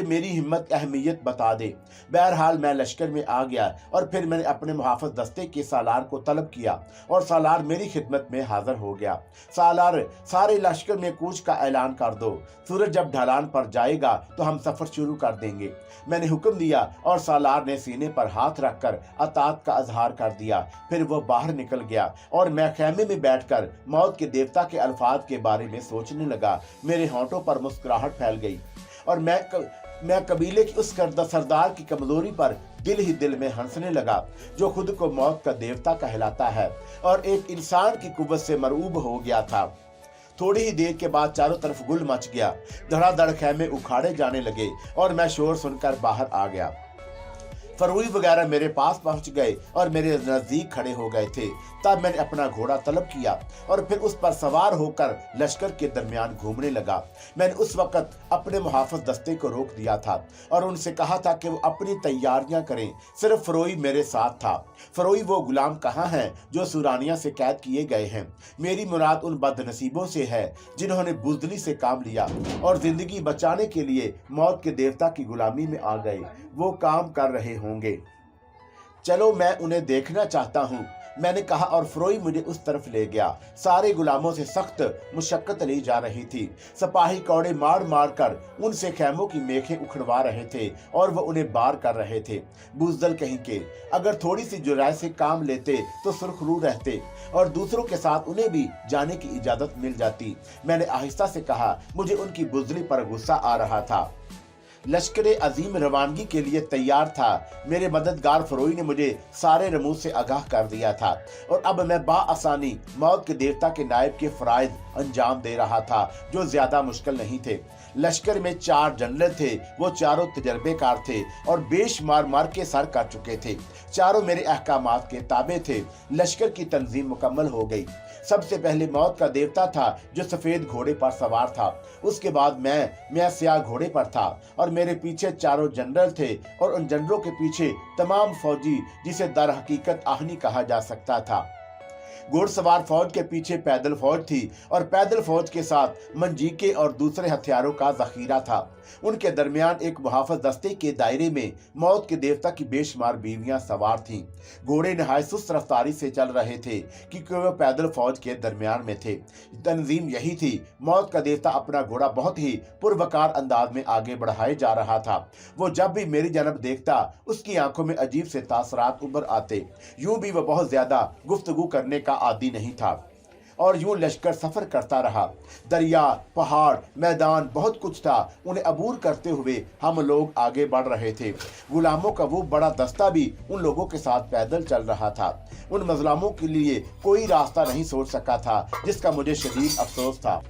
B: मेरी हिम्मत अहमियत बता दे। बहरहाल मैं लश्कर में आ गया और फिर मैंने अपने मुहाफ़िज़ दस्ते के सालार को तलब किया और सालार मेरी खिदमत में हाजिर हो गया। सालार, सारे लश्कर में कूच का ऐलान कर दो। सूरज जब ढलान पर जाएगा तो हम सफर शुरू कर देंगे। मैंने हुक्म दिया और सालार ने सीने पर हाथ रखकर अतात का अजहार कर दिया। फिर वो बाहर निकल गया और मैं खेमे में बैठकर मौत के देवता के अल्फाज के बारे में सोचने लगा। मेरे होंठों पर मुस्कुराहट फैल गई और मैं कबीले की उस सरदार की कमजोरी पर दिल ही दिल में हंसने लगा जो खुद को मौत का देवता कहलाता है और एक इंसान की कुव्वत से मरऊब हो गया था। थोड़ी ही देर के बाद चारों तरफ गुल मच गया। धड़ाधड़ खेमे उखाड़े जाने लगे और मैं शोर सुनकर बाहर आ गया। फरूई वगैरह मेरे पास पहुंच गए और मेरे नजदीक खड़े हो गए थे। तब मैंने अपना घोड़ा तलब किया और फिर उस पर सवार होकर लश्कर के दरमियान घूमने लगा। मैंने उस वक्त अपने मुहाफ़िज़ दस्ते को रोक दिया था और उनसे कहा था कि वो अपनी तैयारियां करें। सिर्फ फरोई मेरे साथ था। फरोई वो गुलाम कहाँ हैं जो सुरानिया से कैद किए गए हैं। मेरी मुराद उन बदनसीबों से है जिन्होंने बुज़दिली से काम लिया और जिंदगी बचाने के लिए मौत के देवता की गुलामी में आ गए। वो काम कर रहे होंगे। चलो, मैं उन्हें देखना चाहता हूँ। मैंने कहा और फ्रोई मुझे उस तरफ ले गया। सारे गुलामों से सख्त मुशक्कत ली जा रही थी। सिपाही कौड़े मार मार कर उनसे खैमों की मेखें उखड़वा रहे थे और वो उन्हें बार कर रहे थे। बुज़दिल कहीं के, अगर थोड़ी सी जुराई से काम लेते तो सुरखरू रहते और दूसरों के साथ उन्हें भी जाने की इजाजत मिल जाती। मैंने आहिस्ता से कहा। मुझे उनकी बुज़दिली पर गुस्सा आ रहा था। लश्कर अजीम रवानगी के लिए तैयार था। मेरे मददगार फरोई ने मुझे सारे रमूज से आगाह कर दिया था और अब मैं बाआसानी मौत के देवता के नायब के फराइज अंजाम दे रहा था, जो ज्यादा मुश्किल नहीं थे। लश्कर में 4 जनरल थे। वो चारों तजर्बेकार थे और बेशुमार मार के सर कर चुके थे। चारों मेरे अहकामात के ताबे थे। लश्कर की तंजीम मुकम्मल हो गई। सबसे पहले मौत का देवता था जो सफेद घोड़े पर सवार था। उसके बाद मैं स्याह घोड़े पर था और मेरे पीछे चारों जनरल थे और उन जनरलों के पीछे तमाम फौजी, जिसे दर हकीकत आहनी कहा जा सकता था। घोड़सवार फौज के पीछे पैदल फौज थी और पैदल फौज के साथ मंजीके और दूसरे हथियारों का जखीरा था। उनके दरमियान एक मुहाफिज दस्ते के दायरे में मौत के देवता की बेशुमार बीवियां सवार थीं। घोड़े नहायत सुस्त रफ्तारी से चल रहे थे क्योंकि वे पैदल फौज के दरमियान में थे। तंजीम यही थी। मौत का देवता अपना घोड़ा बहुत ही पुरवकार अंदाज में आगे बढ़ाए जा रहा था। वो जब भी मेरी जानब देखता, उसकी आंखों में अजीब से तासरात उभर आते। यूं भी वह बहुत ज्यादा गुफ्तगू करने का आदी नहीं था और यूं लश्कर सफर करता रहा। दरिया, पहाड़, मैदान, बहुत कुछ था। उन्हें अबूर करते हुए हम लोग आगे बढ़ रहे थे। गुलामों का वो बड़ा दस्ता भी उन लोगों के साथ पैदल चल रहा था। उन मजलूमों के लिए कोई रास्ता नहीं सोच सका था, जिसका मुझे शदीद अफसोस था।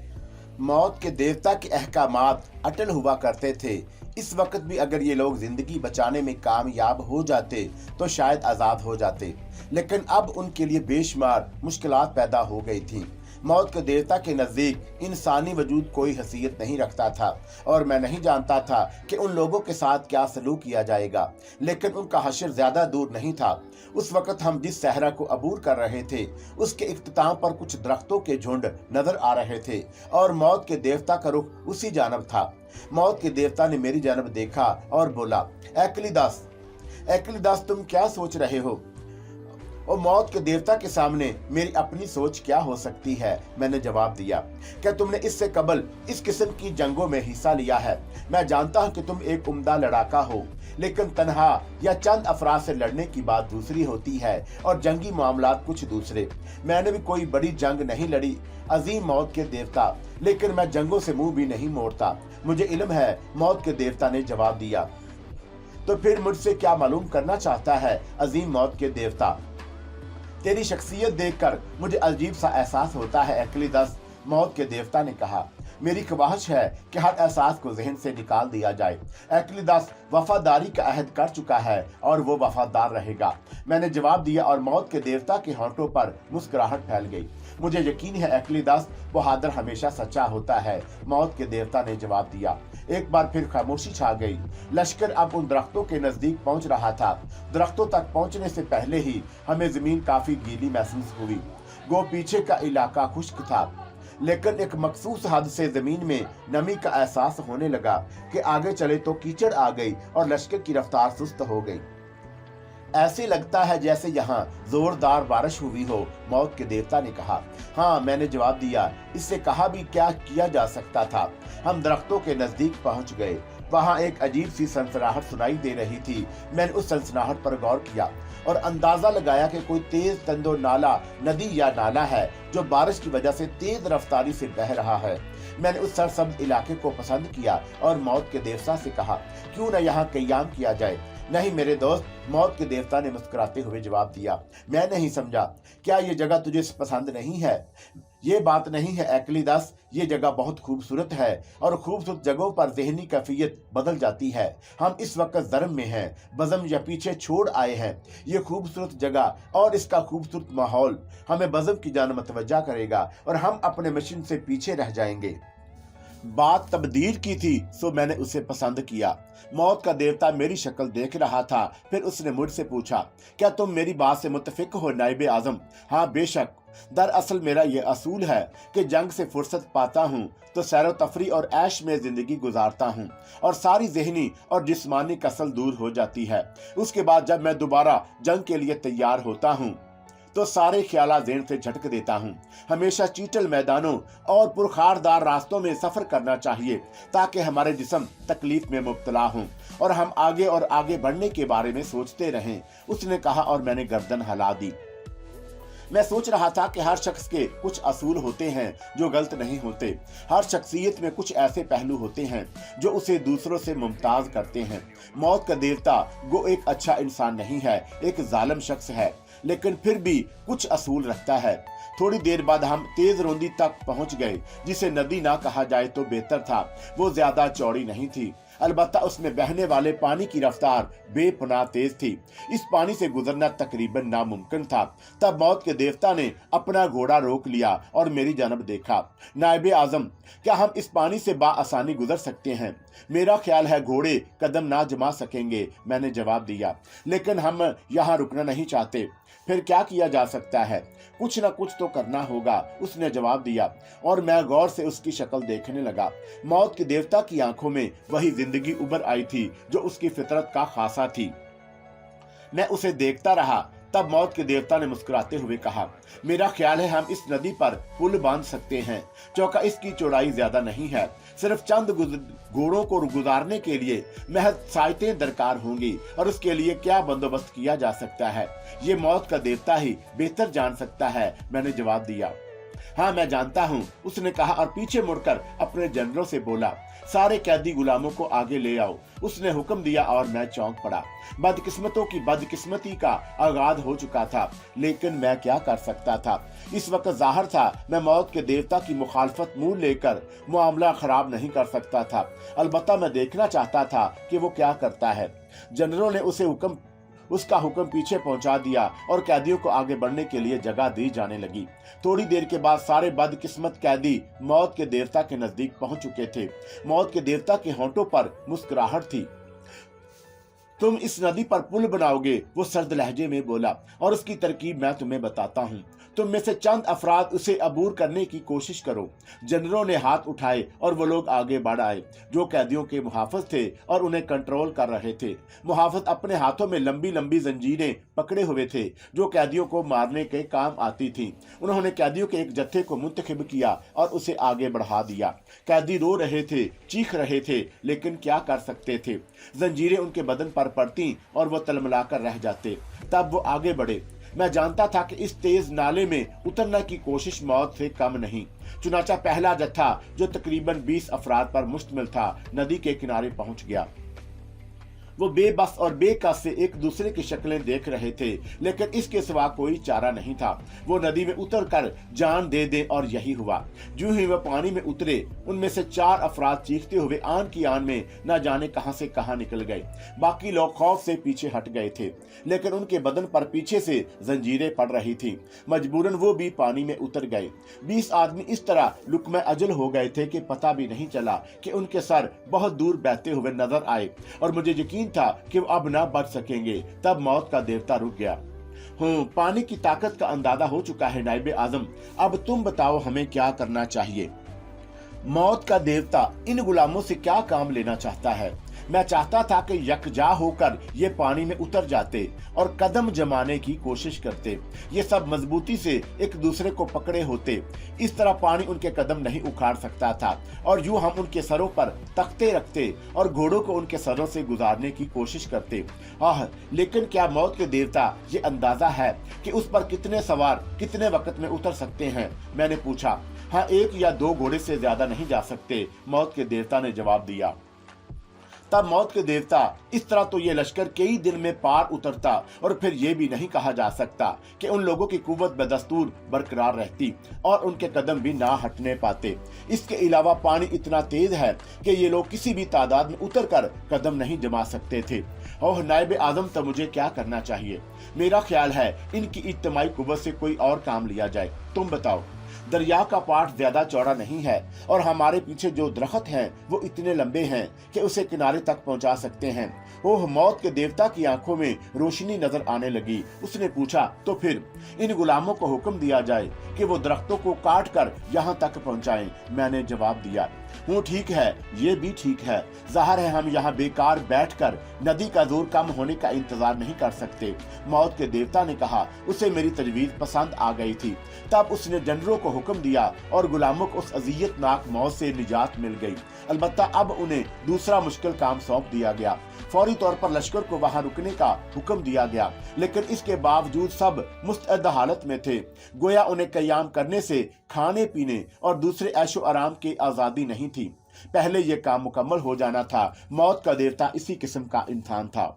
B: मौत के देवता के अहकामात अटल हुआ करते थे। इस वक्त भी अगर ये लोग जिंदगी बचाने में कामयाब हो जाते तो शायद आज़ाद हो जाते, लेकिन अब उनके लिए बेशुमार मुश्किलात पैदा हो गई थी। मौत के देवता के नज़दीक इंसानी वजूद कोई हैसियत नहीं रखता था और मैं नहीं जानता था कि उन लोगों के साथ क्या सलूक किया जाएगा, लेकिन उनका हशर ज्यादा दूर नहीं था। उस वक्त हम जिस सहरा को अबूर कर रहे थे, उसके इख्तिताम पर कुछ दरख्तों के झुंड नजर आ रहे थे और मौत के देवता का रुख उसी जानब था। मौत के देवता ने मेरी जानब देखा और बोला, एकिलिदास, तुम क्या सोच रहे हो? और मौत के देवता के सामने मेरी अपनी सोच क्या हो सकती है? मैंने जवाब दिया, क्या तुमने इससे कबल इस किस्म की जंगों में हिस्सा लिया है? मैं जानता हूं कि तुम एक उम्दा लड़ाका हो, लेकिन तन्हा या चंद अफराद से लड़ने की बात दूसरी होती है और जंगी मामलात कुछ दूसरे। मैंने भी कोई बड़ी जंग नहीं लड़ी अजीम मौत के देवता, लेकिन मैं जंगों से मुंह भी नहीं मोड़ता। मुझे इल्म है, मौत के देवता ने जवाब दिया। तो फिर मुझसे क्या मालूम करना चाहता है अजीम मौत के देवता? तेरी शख्सियत देखकर मुझे अजीब सा एहसास होता है एकिलिदास, मौत के देवता ने कहा। मेरी ख्वाहिश है कि हर एहसास को जहन से निकाल दिया जाए। एकिलिदास वफादारी का अहद कर चुका है और वो वफादार रहेगा। मैंने जवाब दिया और मौत के देवता के होंठों पर मुस्कुराहट फैल गई। मुझे यकीन है एकिलिदास बहादुर हमेशा सच्चा होता है, मौत के देवता ने जवाब दिया। एक बार फिर खामोशी छा गई। लश्कर अब उन दरख्तों के नजदीक पहुंच रहा था। दरख्तों तक पहुंचने से पहले ही हमें जमीन काफी गीली महसूस हुई। गो पीछे का इलाका खुश्क था, लेकिन एक मखसूस हद से जमीन में नमी का एहसास होने लगा कि आगे चले तो कीचड़ आ गई और लश्कर की रफ्तार सुस्त हो गई। ऐसे लगता है जैसे यहाँ जोरदार बारिश हुई हो, मौत के देवता ने कहा। हाँ, मैंने जवाब दिया। इससे कहा भी क्या किया जा सकता था। हम दरख्तों के नजदीक पहुंच गए। वहां एक अजीब सी सनसनाहट सुनाई दे रही थी। मैंने उस सनसनाहट पर गौर किया और अंदाजा लगाया कि कोई तेज तंदो नाला, नदी या नाला है जो बारिश की वजह से तेज रफ्तारी से बह रहा है। मैंने उस सरसब्ज इलाके को पसंद किया और मौत के देवता से कहा, क्यों न यहाँ क़याम किया जाए? नहीं मेरे दोस्त, मौत के देवता ने मुस्कुराते हुए जवाब दिया। मैं नहीं समझा, क्या ये जगह तुझे पसंद नहीं है? ये बात नहीं है एकिलिदास, ये जगह बहुत खूबसूरत है और खूबसूरत जगहों पर ज़हनी कैफियत बदल जाती है। हम इस वक्त ज़र्म में हैं, बज़म या पीछे छोड़ आए हैं। ये खूबसूरत जगह और इसका खूबसूरत माहौल हमें बज़म की जान मतवज्जा करेगा और हम अपने मिशन से पीछे रह जाएंगे। बात तब्दील की थी, सो मैंने उसे पसंद किया। मौत का देवता मेरी शक्ल देख रहा था। फिर उसने मुझसे पूछा, क्या तुम मेरी बात से मुत्तफिक हो नाइबे आज़म? हाँ बेशक। दरअसल मेरा ये असूल है कि जंग से फुर्सत पाता हूँ तो सैर तफरी और ऐश में जिंदगी गुजारता हूँ और सारी जहनी और जिस्मानी कसल दूर हो जाती है। उसके बाद जब मैं दोबारा जंग के लिए तैयार होता हूँ तो सारे ख्याल ज़हन से झटक देता हूँ। हमेशा चीटल मैदानों और पुरखारदार रास्तों में सफर करना चाहिए ताकि हमारे जिस्म तकलीफ में मुब्तला हों और हम आगे और आगे बढ़ने के बारे में सोचते रहें, उसने कहा और मैंने गर्दन हिला दी। मैं सोच रहा था कि हर शख्स के कुछ असूल होते हैं जो गलत नहीं होते। हर शख्सियत में कुछ ऐसे पहलू होते हैं जो उसे दूसरों से मुमताज करते हैं। मौत का देवता गो एक अच्छा इंसान नहीं है, एक जालिम शख्स है, लेकिन फिर भी कुछ असूल रखता है। थोड़ी देर बाद हम तेज रोंदी तक पहुंच गए, जिसे नदी ना कहा जाए तो बेहतर था। वो ज्यादा चौड़ी नहीं थी, अलबत्ता उसमें बहने वाले पानी की रफ्तार बेपनाह तेज थी। इस पानी से गुजरना तकरीबन नामुमकिन था। तब मौत के देवता ने अपना घोड़ा रोक लिया और मेरी जानब देखा। नायब आजम, क्या हम इस पानी से बाआसानी गुजर सकते हैं? मेरा ख्याल है घोड़े कदम ना जमा सकेंगे, मैंने जवाब दिया। लेकिन हम यहाँ रुकना नहीं चाहते। फिर क्या किया जा सकता है? कुछ ना कुछ तो करना होगा, उसने जवाब दिया और मैं गौर से उसकी शक्ल देखने लगा। मौत के देवता की आंखों में वही जिंदगी उभर आई थी जो उसकी फितरत का खासा थी। मैं उसे देखता रहा। तब मौत के देवता ने मुस्कुराते हुए कहा, मेरा ख्याल है हम इस नदी पर पुल बांध सकते हैं। चौका इसकी चौड़ाई ज्यादा नहीं है, सिर्फ चंद घोड़ों को गुजारने के लिए महज साइटें दरकार होंगी और उसके लिए क्या बंदोबस्त किया जा सकता है ये मौत का देवता ही बेहतर जान सकता है, मैंने जवाब दिया। हाँ, मैं जानता हूँ, उसने कहा और पीछे मुड़कर अपने जनरलों से बोला, सारे कैदी गुलामों को आगे ले आओ। उसने हुक्म दिया और मैं चौंक पड़ा। बदकिस्मतों की बदकिस्मती का आगाज हो चुका था, लेकिन मैं क्या कर सकता था? इस वक्त जाहिर था मैं मौत के देवता की मुखालफत मुंह लेकर मामला खराब नहीं कर सकता था। अलबत्ता मैं देखना चाहता था कि वो क्या करता है। जनरलों ने उसका हुक्म पीछे पहुंचा दिया और कैदियों को आगे बढ़ने के लिए जगह दी जाने लगी। थोड़ी देर के बाद सारे बदकिस्मत कैदी मौत के देवता के नजदीक पहुंच चुके थे। मौत के देवता के होंठों पर मुस्कुराहट थी। तुम इस नदी पर पुल बनाओगे, वो सर्द लहजे में बोला, और उसकी तरकीब मैं तुम्हें बताता हूँ। तुम में से चंद अफराद उसे अबूर करने की कोशिश करो। जनरलों ने हाथ उठाए और वो लोग आगे बढ़ आए जो कैदियों के मुहाफिज थे और उन्हें कंट्रोल कर रहे थे। मुहाफिज अपने हाथों में लंबी लंबी जंजीरें पकड़े हुए थे जो कैदियों को मारने के काम आती थी। उन्होंने कैदियों के एक जत्थे को मुंतखब किया और उसे आगे बढ़ा दिया। कैदी रो रहे थे, चीख रहे थे, लेकिन क्या कर सकते थे? जंजीरें उनके बदन पर पड़ती और वो तलमलाकर रह जाते। तब वो आगे बढ़े। मैं जानता था कि इस तेज नाले में उतरने की कोशिश मौत से कम नहीं। चुनाचा पहला जत्था जो तकरीबन 20 अफराद पर मुश्तमिल था, नदी के किनारे पहुंच गया। वो बेबस और बेकस से एक दूसरे की शक्लें देख रहे थे, लेकिन इसके सिवा कोई चारा नहीं था। वो नदी में उतर कर जान दे दे और यही हुआ। जो ही वह पानी में उतरे, उनमें से 4 अफराद चीखते हुए आन की आन में न जाने कहां से कहां निकल गए। बाकी लोग खौफ से पीछे हट गए थे, लेकिन उनके बदन पर पीछे से जंजीरें पड़ रही थी। मजबूरन वो भी पानी में उतर गए। 20 आदमी इस तरह लुकमे अजल हो गए थे कि पता भी नहीं चला कि उनके सर बहुत दूर बहते हुए नजर आए और मुझे यकीन था कि वो अब ना बच सकेंगे। तब मौत का देवता रुक गया। पानी की ताकत का अंदाजा हो चुका है नाइबे आजम, अब तुम बताओ हमें क्या करना चाहिए? मौत का देवता इन गुलामों से क्या काम लेना चाहता है? मैं चाहता था कि यकजा होकर ये पानी में उतर जाते और कदम जमाने की कोशिश करते। ये सब मजबूती से एक दूसरे को पकड़े होते। इस तरह पानी उनके कदम नहीं उखाड़ सकता था और यूं हम उनके सरों पर तख्ते रखते और घोड़ों को उनके सरों से गुजारने की कोशिश करते। लेकिन क्या मौत के देवता ये अंदाजा है कि उस पर कितने सवार कितने वक्त में उतर सकते हैं? मैंने पूछा। हाँ, 1 या 2 घोड़े से ज्यादा नहीं जा सकते, मौत के देवता ने जवाब दिया। तब मौत के देवता, इस तरह तो ये लश्कर कई दिन में पार उतरता और फिर ये भी नहीं कहा जा सकता कि उन लोगों की कुव्वत बदस्तूर बरकरार रहती और उनके कदम भी ना हटने पाते। इसके अलावा पानी इतना तेज है कि ये लोग किसी भी तादाद में उतर कर कदम नहीं जमा सकते थे। ओह नायब आजम, तो मुझे क्या करना चाहिए? मेरा ख्याल है इनकी इज्तिमाई कुव्वत से कोई और काम लिया जाए। तुम बताओ। दरिया का पाट ज्यादा चौड़ा नहीं है और हमारे पीछे जो दरख्त हैं वो इतने लंबे हैं कि उसे किनारे तक पहुंचा सकते हैं। ओह, मौत के देवता की आंखों में रोशनी नजर आने लगी। उसने पूछा, तो फिर इन गुलामों को हुक्म दिया जाए कि वो दरख्तों को काट कर यहाँ तक पहुंचाएं। मैंने जवाब दिया। हूँ ठीक है, ये भी ठीक है। जाहिर है हम यहाँ बेकार बैठकर नदी का जोर कम होने का इंतजार नहीं कर सकते। मौत के देवता ने कहा। उसे मेरी तजवीज पसंद आ गई थी। तब उसने जनरलों को हुक्म दिया और गुलामों को उस अजियतनाक मौत से निजात मिल गई। अलबत्ता अब उन्हें दूसरा मुश्किल काम सौंप दिया गया। फौरी तौर पर लश्कर को वहां रुकने का हुक्म दिया गया, लेकिन इसके बावजूद सब मुस्तैद हालत में थे। गोया उन्हें कयाम करने से खाने पीने और दूसरे ऐशो आराम की आजादी नहीं थी। पहले यह काम मुकम्मल हो जाना था। मौत का देवता इसी किस्म का इंसान था।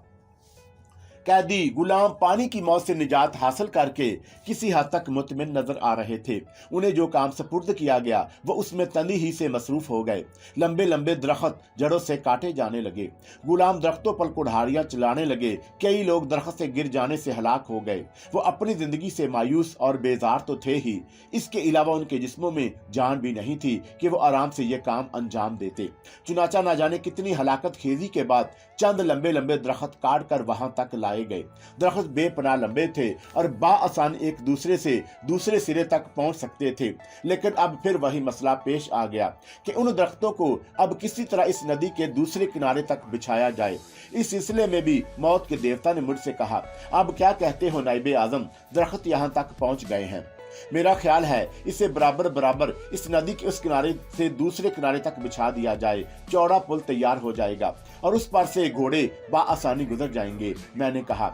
B: कैदी गुलाम पानी की मौत से निजात हासिल करके किसी हद तक मुतमिन नजर आ रहे थे। उन्हें जो काम सपुर्द किया गया वो उसमें तनी ही से मसरूफ हो गए। लंबे लंबे दरख्त जड़ों से काटे जाने लगे। गुलाम दरख्तों पर कुल्हाड़ियां चलाने लगे। कई लोग दरख्त से गिर जाने से हलाक हो गए। वो अपनी जिंदगी से मायूस और बेजार तो थे ही, इसके अलावा उनके जिस्मों में जान भी नहीं थी कि वो आराम से ये काम अंजाम देते। चुनाचा न जाने कितनी हलाकत खेजी के बाद चंद लंबे लंबे दरख्त काट कर वहां तक लाए गए। दरख्त बेपनाह लंबे थे और बाआसान एक दूसरे से दूसरे सिरे तक पहुंच सकते थे। लेकिन अब फिर वही मसला पेश आ गया कि उन दरख्तों को अब किसी तरह इस नदी के दूसरे किनारे तक बिछाया जाए। इस सिलसिले में भी मौत के देवता ने मुझसे कहा, अब क्या कहते हो नाइबे आजम, दरख्त यहाँ तक पहुंच गए हैं। मेरा ख्याल है इसे बराबर बराबर इस नदी के उस किनारे से दूसरे किनारे तक बिछा दिया जाए। चौड़ा पुल तैयार हो जाएगा और उस पर से घोड़े बाआसानी गुजर जाएंगे। मैंने कहा,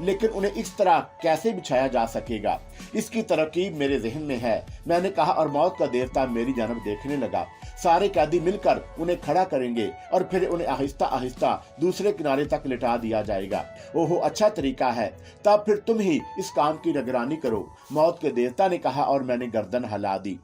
B: लेकिन उन्हें इस तरह कैसे बिछाया जा सकेगा? इसकी तरकीब मेरे जहन में है, मैंने कहा, और मौत का देवता मेरी जानब देखने लगा। सारे कैदी मिलकर उन्हें खड़ा करेंगे और फिर उन्हें आहिस्ता आहिस्ता दूसरे किनारे तक लिटा दिया जाएगा। ओहो, अच्छा तरीका है, तब फिर तुम ही इस काम की निगरानी करो, मौत के देवता ने कहा, और मैंने गर्दन हिला दी।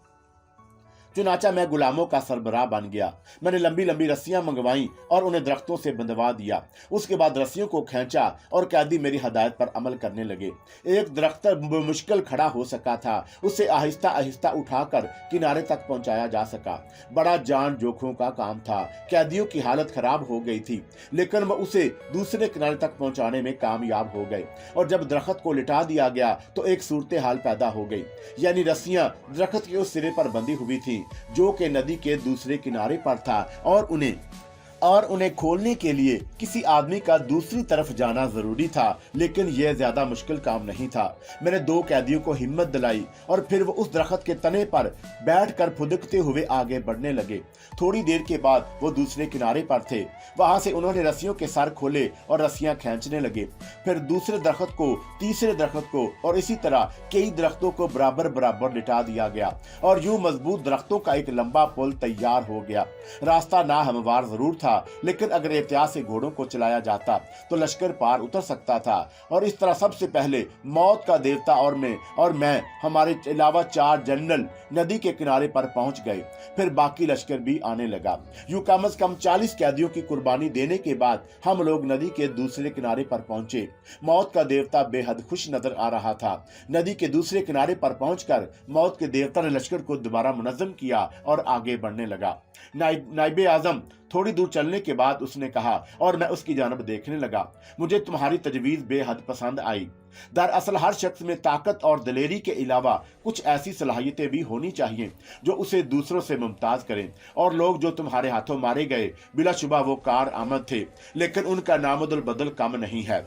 B: चुनाचा मैं गुलामों का सरबराह बन गया। मैंने लंबी लंबी रस्सियां मंगवाई और उन्हें दरख्तों से बंधवा दिया। उसके बाद रस्सियों को खींचा और कैदी मेरी हदायत पर अमल करने लगे। एक दरख्त मुश्किल खड़ा हो सका था, उसे आहिस्ता आहिस्ता उठाकर किनारे तक पहुंचाया जा सका। बड़ा जान जोखों का काम था। कैदियों की हालत खराब हो गई थी, लेकिन वह उसे दूसरे किनारे तक पहुंचाने में कामयाब हो गए। और जब दरख्त को लिटा दिया गया तो एक सूरत हाल पैदा हो गई, यानी रस्सियां दरख्त के उस सिरे पर बंधी हुई थी जो कि नदी के दूसरे किनारे पर था, और उन्हें खोलने के लिए किसी आदमी का दूसरी तरफ जाना जरूरी था। लेकिन यह ज्यादा मुश्किल काम नहीं था। मैंने दो कैदियों को हिम्मत दिलाई और फिर वो उस दरख्त के तने पर बैठकर फुदकते हुए आगे बढ़ने लगे। थोड़ी देर के बाद वो दूसरे किनारे पर थे। वहां से उन्होंने रस्सियों के सर खोले और रस्सियां खींचने लगे। फिर दूसरे दरख्त को, तीसरे दरख्त को, और इसी तरह कई दरख्तों को बराबर बराबर लिटा दिया गया और यूं मजबूत दरख्तों का एक लंबा पुल तैयार हो गया। रास्ता नाहमवार जरूर था, लेकिन अगर एहतियात से घोड़ों को चलाया जाता तो लश्कर पार उतर सकता था। और इस तरह सबसे पहले मौत का देवता और मैं हमारे अलावा 4 जनरल नदी के किनारे पर पहुंच गए। फिर बाकी लश्कर भी आने लगा। यूं कम से कम 40 कैदियों की कुर्बानी देने के बाद हम लोग नदी के दूसरे किनारे पर पहुंचे। मौत का देवता बेहद खुश नजर आ रहा था। नदी के दूसरे किनारे पर पहुंचकर मौत के देवता ने लश्कर को दोबारा मुनज़्ज़म किया और आगे बढ़ने लगा। नाइबे आजम, थोड़ी दूर चलने के बाद उसने कहा, और मैं उसकी जानब देखने लगा। मुझे तुम्हारी तजवीज बेहद पसंद आई। दरअसल हर शख्स में ताकत और दिलेरी के अलावा कुछ ऐसी सलाहियतें भी होनी चाहिए जो उसे दूसरों से मुमताज करें। और लोग जो तुम्हारे हाथों मारे गए बिलाशुबा वो कार आमद थे, लेकिन उनका नामदुल बदल कम नहीं है।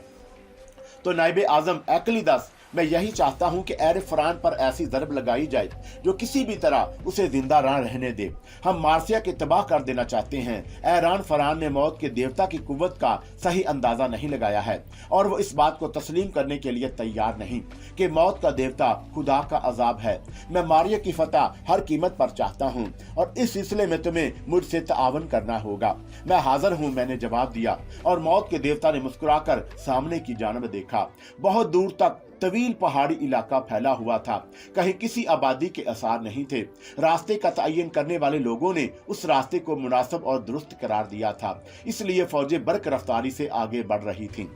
B: तो नाइबे आजम अकली दस, मैं यही चाहता हूं कि एर फरान पर ऐसी ज़रब लगाई जाए जो किसी भी तरह उसे जिंदा ना रहने दे। हम मार्सिया के तबाह कर देना चाहते हैं। ऐरान फरान ने मौत के देवता की कुव्वत का सही अंदाजा नहीं लगाया है और वो इस बात को तस्लीम करने के लिए तैयार नहीं कि मौत का देवता खुदा का अजाब है। मैं मारिया की फतह हर कीमत पर चाहता हूँ और इस सिलसिले में तुम्हें मुझसे तावन करना होगा। मैं हाजिर हूँ, मैंने जवाब दिया। और मौत के देवता ने मुस्कुराकर सामने की जानब देखा। बहुत दूर तक तवील पहाड़ी इलाका फैला हुआ था। कहीं किसी आबादी के आसार नहीं थे। रास्ते का तयन करने वाले लोगों ने उस रास्ते को मुनासिब और दुरुस्त करार दिया था, इसलिए फौजें बर्क रफ्तारी से आगे बढ़ रही थीं।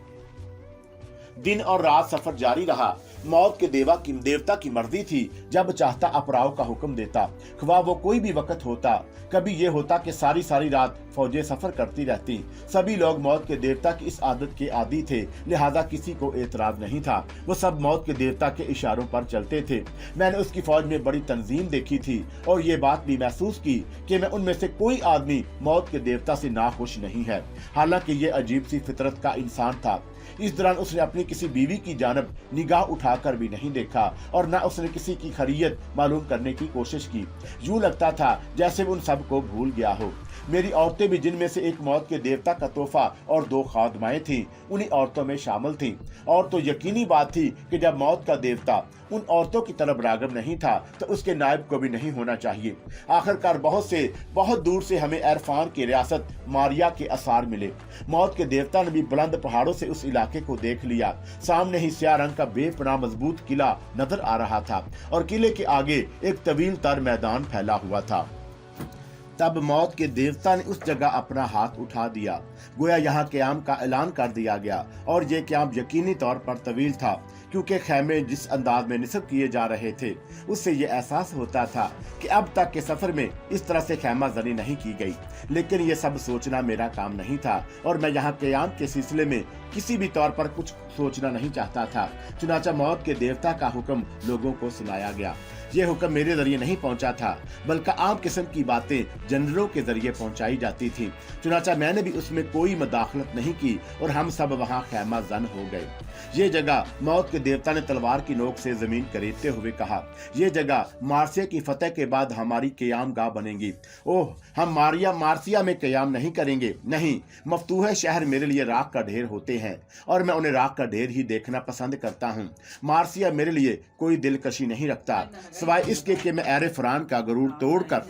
B: दिन और रात सफर जारी रहा। मौत के देवता की मर्जी थी, जब चाहता अपराव का हुक्म देता, ख्वाह वो कोई भी वक्त होता। कभी ये होता कि सारी सारी रात फौजें सफर करती रहती। सभी लोग मौत के देवता की इस आदत के आदी थे, लिहाजा किसी को एतराज नहीं था। वो सब मौत के देवता के इशारों पर चलते थे। मैंने उसकी फौज में बड़ी तंजीम देखी थी और ये बात भी महसूस की कि मैं उनमें से कोई आदमी मौत के देवता से नाखुश नहीं है। हालांकि ये अजीब सी फितरत का इंसान था। इस दौरान उसने अपनी किसी बीवी की जानब निगाह उठाकर भी नहीं देखा और न उसने किसी की खैरियत मालूम करने की कोशिश की। यूं लगता था जैसे वो उन सबको भूल गया हो। मेरी औरतें भी, जिनमें से एक मौत के देवता का तोहफा और 2 खादमाएं थीं, उन्हीं औरतों में शामिल थीं। और तो यकीनी बात थी कि जब मौत का देवता उन औरतों की तरफ राग़िब नहीं था तो उसके नायब को भी नहीं होना चाहिए। आखिरकार बहुत दूर से हमें इरफान की रियासत मारिया के आसार मिले। मौत के देवता ने भी बुलंद पहाड़ों से उस इलाके को देख लिया। सामने ही स्याह रंग का बेपनाह मजबूत किला नजर आ रहा था और किले के आगे एक तवील तर मैदान फैला हुआ था। तब मौत के देवता ने उस जगह अपना हाथ उठा दिया, गोया यहाँ क़याम का ऐलान कर दिया गया। और ये क़याम यकीनी तौर पर तवील था, क्योंकि खैमे जिस अंदाज में निस्ब किए जा रहे थे उससे ये एहसास होता था कि अब तक के सफर में इस तरह से खैमा जनी नहीं की गई। लेकिन ये सब सोचना मेरा काम नहीं था और मैं यहाँ क़याम के सिलसिले में किसी भी तौर पर कुछ सोचना नहीं चाहता था। चुनाचा मौत के देवता का हुक्म लोगों को सुनाया गया। ये हुक्म मेरे जरिए नहीं पहुंचा था, बल्कि आम किस्म की बातें जनरलों के जरिए पहुंचाई जाती थी। चुनाचा मैंने भी उसमें कोई मदाखलत नहीं की और हम सब वहां खैमा जन हो गए। ये जगह, मौत के देवता ने तलवार की नोक से जमीन करीदते हुए कहा, ये जगह मार्सिया की फतह के बाद हमारी क़याम गाह बनेगी। ओह, हम मार्सिया में क़याम नहीं करेंगे। नहीं, मफतूह शहर मेरे लिए राख का ढेर होते हैं और मैं उन्हें राख का ढेर ही देखना पसंद करता हूँ। मार्सिया मेरे लिए कोई दिलकशी नहीं रखता, सिवाय इसके कि मैं एर फरान का गरूर तोड़कर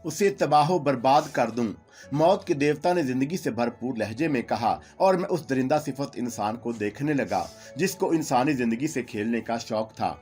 B: उसे तबाहो बर्बाद कर दूं। मौत के देवता ने जिंदगी से भरपूर लहजे में कहा और मैं उस दरिंदा सिफत इंसान को देखने लगा जिसको इंसानी जिंदगी से खेलने का शौक था।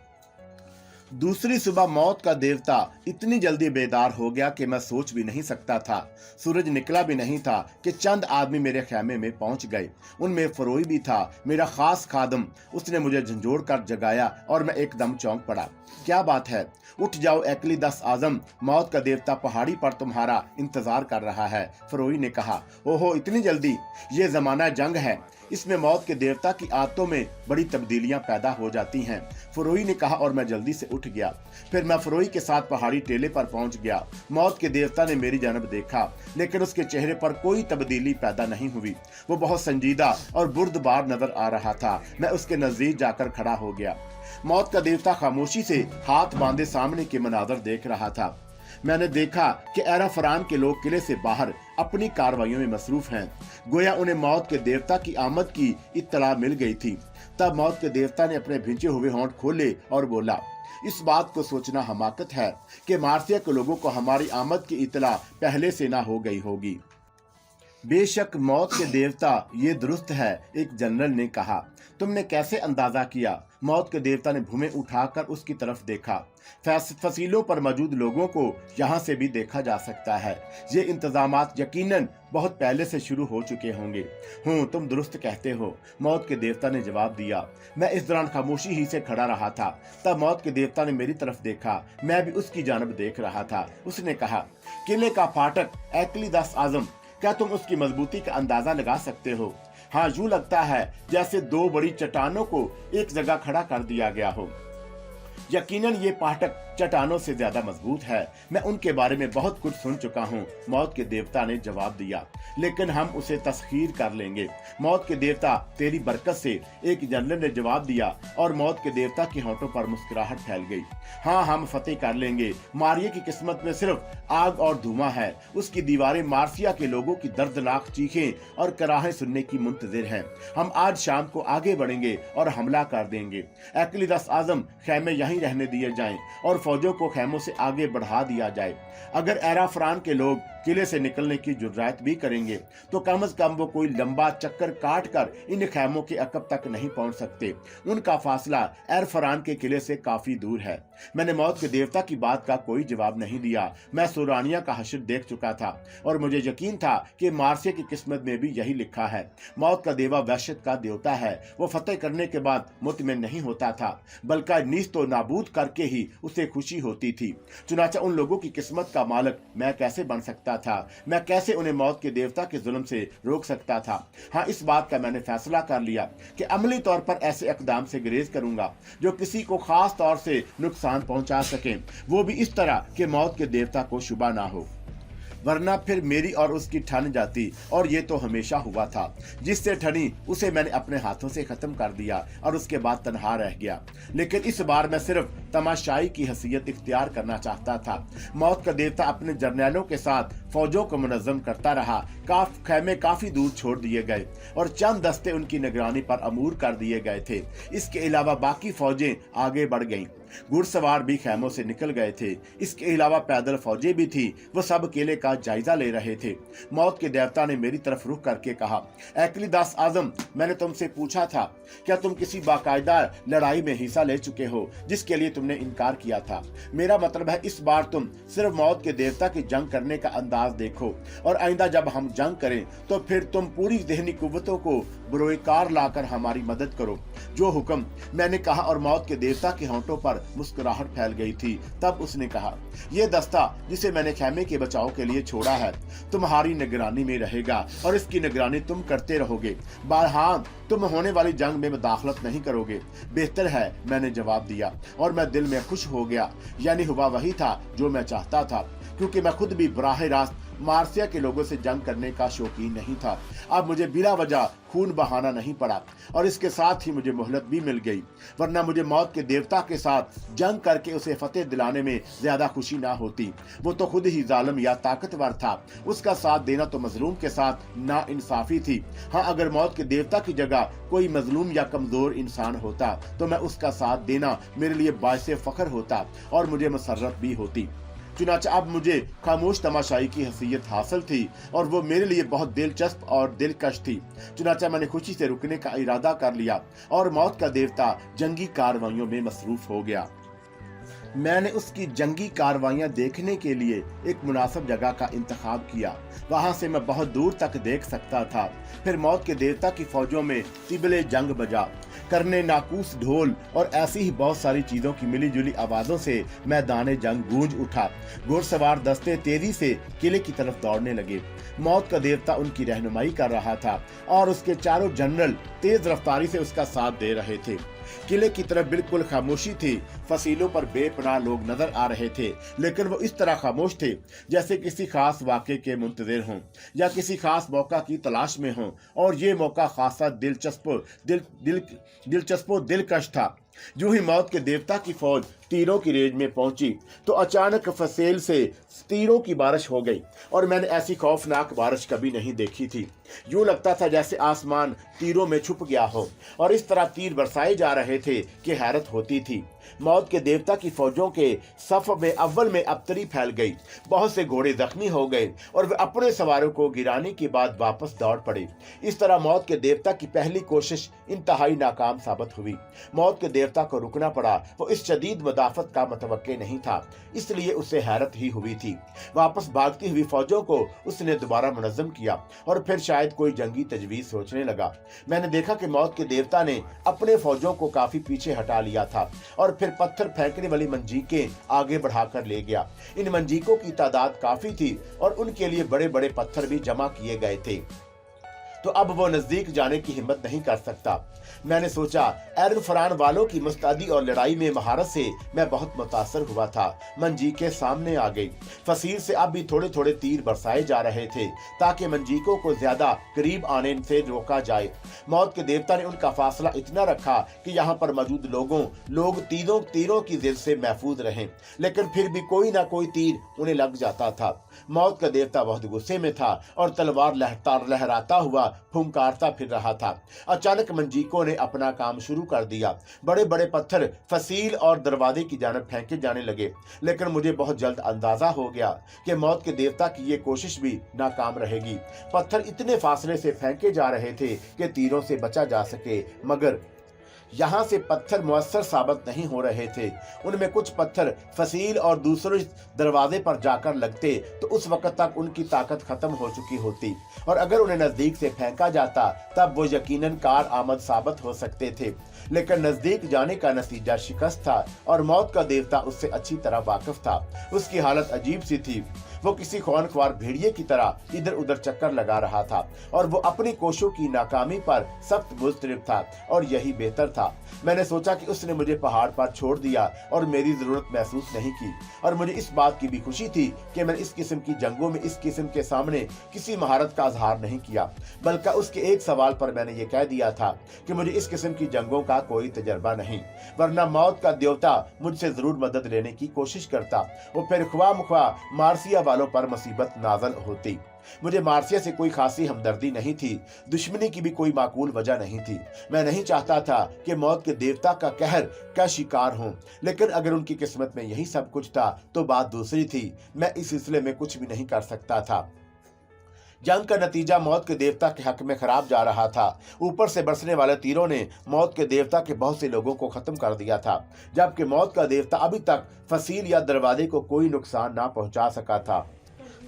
B: दूसरी सुबह मौत का देवता इतनी जल्दी बेदार हो गया कि मैं सोच भी नहीं सकता था। सूरज निकला भी नहीं था कि चंद आदमी मेरे खैमे में पहुंच गए। उनमें फरोई भी था, मेरा खास खादम। उसने मुझे झंझोड़ कर जगाया और मैं एकदम चौंक पड़ा। क्या बात है? उठ जाओ एकली दस आजम, मौत का देवता पहाड़ी पर तुम्हारा इंतजार कर रहा है। फरोई ने कहा, ओहो, इतनी जल्दी? ये जमाना जंग है, इसमें मौत के देवता की आदतों में बड़ी तब्दीलियां पैदा हो जाती हैं। फरोई ने कहा और मैं जल्दी से उठ गया। फिर मैं फरोई के साथ पहाड़ी टेले पर पहुंच गया। मौत के देवता ने मेरी जानब देखा, लेकिन उसके चेहरे पर कोई तब्दीली पैदा नहीं हुई। वो बहुत संजीदा और बुर्दबार नजर आ रहा था। मैं उसके नजदीक जाकर खड़ा हो गया। मौत का देवता खामोशी से हाथ बांधे सामने के मनाजर देख रहा था। मैंने देखा कि एरा फरान के लोग किले से बाहर अपनी कार्रवाइयों में मसरूफ हैं, गोया उन्हें मौत के देवता की आमद की इत्तला मिल गई थी। तब मौत के देवता ने अपने भिंचे हुए होंठ खोले और बोला, इस बात को सोचना हमाकत है कि मार्सिया के लोगों को हमारी आमद की इत्तला पहले से ना हो गई होगी। बेशक मौत के देवता, ये दुरुस्त है, एक जनरल ने कहा। तुमने कैसे अंदाजा किया? मौत के देवता ने भूमि उठाकर उसकी तरफ देखा। फसीलों पर मौजूद लोगों को यहाँ से भी देखा जा सकता है। ये इंतजामात यकीनन बहुत पहले से शुरू हो चुके होंगे। तुम दुरुस्त कहते हो, मौत के देवता ने जवाब दिया। मैं इस दौरान खामोशी ही से खड़ा रहा था। तब मौत के देवता ने मेरी तरफ देखा, मैं भी उसकी जानब देख रहा था। उसने कहा, किले का फाटक एकली दस आजम, क्या तुम उसकी मजबूती का अंदाजा लगा सकते हो? हाँ, यूं लगता है जैसे 2 बड़ी चट्टानों को एक जगह खड़ा कर दिया गया हो। यकीनन ये फाटक चट्टानों से ज्यादा मजबूत है। मैं उनके बारे में बहुत कुछ सुन चुका हूँ, मौत के देवता ने जवाब दिया, लेकिन हम उसे तस्खीर कर लेंगे। मौत के देवता, तेरी बरकत से, एक जनरल ने जवाब दिया और मौत के देवता के होंठों पर मुस्कुराहट फैल गई। हाँ, हम फतेह कर लेंगे। मारिया की किस्मत में सिर्फ आग और धुआं है। उसकी दीवारें मार्सिया के लोगों की दर्दनाक चीखें और कराहें सुनने की मुंतजिर हैं। हम आज शाम को आगे बढ़ेंगे और हमला कर देंगे। एकली दस आजम, खैमे यहीं रहने दिए जाएं और फौजों को खैमों से आगे बढ़ा दिया जाए। अगर एरा फरान के लोग किले से निकलने की जुर्रात भी करेंगे तो कम से कम वो कोई लंबा चक्कर काट कर इन खैमों के अकब तक नहीं पहुंच सकते। उनका फासला एरफरान के किले से काफी दूर है। मैंने मौत के देवता की बात का कोई जवाब नहीं दिया। मैं सुरानिया का हश्र देख चुका था और मुझे यकीन था कि मार्सिया की किस्मत में भी यही लिखा है। मौत का देवा वहशत का देवता है। वो फतेह करने के बाद मुतमिन नहीं होता था, बल्कि नीस तो नाबूद करके ही उसे खुशी होती थी। चुनाचा उन लोगों की किस्मत का मालिक मैं कैसे बन सकता था? मैं कैसे उन्हें मौत के देवता के जुल्म से रोक सकता था? हाँ, इस बात का मैंने फैसला कर लिया कि अमली तौर पर ऐसे इकदाम से गुरेज करूंगा जो किसी को खास तौर से नुकसान पहुंचा सके, वो भी इस तरह कि मौत के देवता को शुबा ना हो, वरना फिर मेरी और उसकी ठन जाती। और ये तो हमेशा हुआ था। जिससे ठनी उसे मैंने अपने हाथों से खत्म कर दिया और उसके बाद तनहा रह गया। लेकिन इस बार मैं सिर्फ तमाशाई की हैसियत इख्तियार करना चाहता था। मौत का देवता अपने जर्नैलों के साथ फौजों को मुनज़्ज़म करता रहा। खैमे काफी दूर छोड़ दिए गए और चंद दस्ते उनकी निगरानी पर अमूर कर दिए गए थे। इसके अलावा बाकी फौजें आगे बढ़ गईं। घुड़सवार भी खैमों से निकल गए थे। इसके अलावा पैदल फौजें भी थी। वो सब किले का जायजा ले रहे थे। मौत के देवता ने मेरी तरफ रुख करके कहा, एकलिदास आजम, मैंने तुमसे पूछा था क्या तुम किसी बाकायदा लड़ाई में हिस्सा ले चुके हो जिसके लिए तुमने इनकार किया था? मेरा मतलब है इस बार तुम सिर्फ मौत के देवता की जंग करने का अंदाज देखो और आइंदा जब हम जंग करें तो फिर तुम पूरी ज़हनी कुव्वतों को बुरोकार लाकर हमारी मदद करो। जो हुक्म, मैंने कहा और मौत के देवता के होंठों पर मुस्कुराहट फैल गई थी। तब उसने कहा, यह दस्ता जिसे मैंने खैमे के बचाव के लिए छोड़ा है तुम्हारी निगरानी में रहेगा और इसकी निगरानी तुम करते रहोगे। बहरहाल तुम होने वाली जंग में मुदाखलत नहीं करोगे। बेहतर है, मैंने जवाब दिया और मैं दिल में खुश हो गया। यानी हुआ वही था जो मैं चाहता था, क्योंकि मैं खुद भी बराह रास्त मार्सिया के लोगों से जंग करने का शौकीन नहीं था। अब मुझे बिला वजह खून बहाना नहीं पड़ा और इसके साथ ही मुझे मोहलत भी मिल गई, वरना मुझे मौत के देवता के साथ जंग करके उसे फतेह दिलाने में ज्यादा खुशी ना होती। वो तो खुद ही जालिम या ताकतवर था। उसका साथ देना तो मजलूम के साथ ना इंसाफी थी। हाँ, अगर मौत के देवता की जगह कोई मजलूम या कमजोर इंसान होता तो मैं उसका साथ देना मेरे लिए बाइसे फख्र होता और मुझे मसर्रत भी होती। चुनाचा अब मुझे खामोश तमाशाई की हैसियत हासिल थी और वो मेरे लिए बहुत दिलचस्प और दिलकश थी। चुनाचा मैंने खुशी से रुकने का इरादा कर लिया और मौत का देवता जंगी कार्रवाइयों में मसरूफ हो गया। मैंने उसकी जंगी कार्रवाइयां देखने के लिए एक मुनासिब जगह का इंतखाब किया। वहां से मैं बहुत दूर तक देख सकता था। फिर मौत के देवता की फौजों में तिबले जंग बजा करने, नाकूस, ढोल और ऐसी ही बहुत सारी चीजों की मिली जुली आवाजों से मैदान जंग गूंज उठा। घुड़सवार दस्ते तेजी से किले की तरफ दौड़ने लगे। मौत का देवता उनकी रहनुमाई कर रहा था और उसके चारों जनरल तेज रफ्तारी से उसका साथ दे रहे थे। किले की तरफ बिल्कुल खामोशी थी। फसीलों पर बेपनाह लोग नजर आ रहे थे, लेकिन वो इस तरह खामोश थे जैसे किसी खास वाक़े के मुंतज़िर हों या किसी खास मौका की तलाश में हों। और ये मौका खासा दिलचस्प दिलकश था। जो ही मौत के देवता की फौज तीरों की रेंज में पहुंची तो अचानक फसेल से तीरों की बारिश हो गई और मैंने ऐसी खौफनाक बारिश कभी नहीं देखी थी। यूं लगता था जैसे आसमान तीरों में छुप गया हो और इस तरह तीर बरसाए जा रहे थे कि हैरत होती थी। मौत के देवता की फौजों के सफ में अव्वल में अबतरी फैल गई। बहुत से घोड़े जख्मी हो गए और वे अपने सवारों को गिराने के बाद वापस दौड़ पड़े। इस तरह मौत के देवता की पहली कोशिश इंतहाई नाकाम साबित हुई। मौत के देवता को रुकना पड़ा। वो इस शदीद मुदाफत का मतवक्के नहीं था, इसलिए उसे हैरत ही हुई थी। वापस भागती हुई फौजों को उसने दोबारा मुनज़्ज़म किया और फिर शायद कोई जंगी तजवीज़ सोचने लगा। मैंने देखा कि मौत के देवता ने अपने फौजों को काफी पीछे हटा लिया था और फिर पत्थर फेंकने वाली मंजीकें आगे बढ़ाकर ले गया। इन मंजीकों की तादाद काफी थी और उनके लिए बड़े बड़े पत्थर भी जमा किए गए थे, तो अब वो नजदीक जाने की हिम्मत नहीं कर सकता। मैंने सोचा, एरफरान वालों की मुस्तैदी और लड़ाई में महारत से मैं बहुत मुतासर हुआ था। मंजीकें सामने आ गई। फसील से अब भी थोड़े थोड़े तीर बरसाए जा रहे थे ताकि मंजीकों को ज्यादा करीब आने से रोका जाए। मौत के देवता ने उनका फासला इतना रखा कि यहाँ पर मौजूद लोग तीरों की जिद से महफूज रहें, लेकिन फिर भी कोई ना कोई तीर उन्हें लग जाता था। मौत का देवता बहुत गुस्से में था और तलवार लहराता हुआ फुंकारता फिर रहा था। अचानक मंजीको ने अपना काम शुरू कर दिया। बड़े बड़े पत्थर फसील और दरवाजे की जानब फेंके जाने लगे, लेकिन मुझे बहुत जल्द अंदाजा हो गया कि मौत के देवता की ये कोशिश भी नाकाम रहेगी। पत्थर इतने फासले से फेंके जा रहे थे कि तीरों से बचा जा सके, मगर यहाँ से पत्थर मुअस्सर साबित नहीं हो रहे थे। उनमें कुछ पत्थर फसील और दूसरे दरवाजे पर जाकर लगते तो उस वक्त तक उनकी ताकत खत्म हो चुकी होती, और अगर उन्हें नजदीक से फेंका जाता तब वो यकीनन कार आमद साबित हो सकते थे। लेकिन नजदीक जाने का नतीजा शिकस्त था और मौत का देवता उससे अच्छी तरह वाकिफ था। उसकी हालत अजीब सी थी। वो किसी खौनख्वार भेड़िए की तरह इधर उधर चक्कर लगा रहा था और वो अपनी कोशिशों की नाकामी पर सख्त मुस्तरब था, और यही बेहतर था। मैंने सोचा कि उसने मुझे पहाड़ पर छोड़ दिया और मेरी जरूरत महसूस नहीं की, और मुझे इस बात की भी खुशी थी कि मैंने इस किस्म की जंगों में इस किस्म के सामने किसी महारत का इजहार नहीं किया, बल्कि उसके एक सवाल पर मैंने ये कह दिया था कि मुझे इस किस्म की जंगों का कोई तजर्बा नहीं, वरना मौत का देवता मुझसे जरूर मदद लेने की कोशिश करता। वो फिर ख्वाह मुख्वाह मार्सिया वालों पर मुसीबत नाज़िल होती। मुझे मार्सिया से कोई खासी हमदर्दी नहीं थी, दुश्मनी की भी कोई माकूल वजह नहीं थी। मैं नहीं चाहता था कि मौत के देवता का कहर का शिकार हूं, लेकिन अगर उनकी किस्मत में यही सब कुछ था तो बात दूसरी थी। मैं इस सिलसिले में कुछ भी नहीं कर सकता था। जंग का नतीजा मौत के देवता के हक में खराब जा रहा था। ऊपर से बरसने वाले तीरों ने मौत के देवता के बहुत से लोगों को खत्म कर दिया था, जबकि मौत का देवता अभी तक फसील या दरवाजे को कोई नुकसान ना पहुंचा सका था।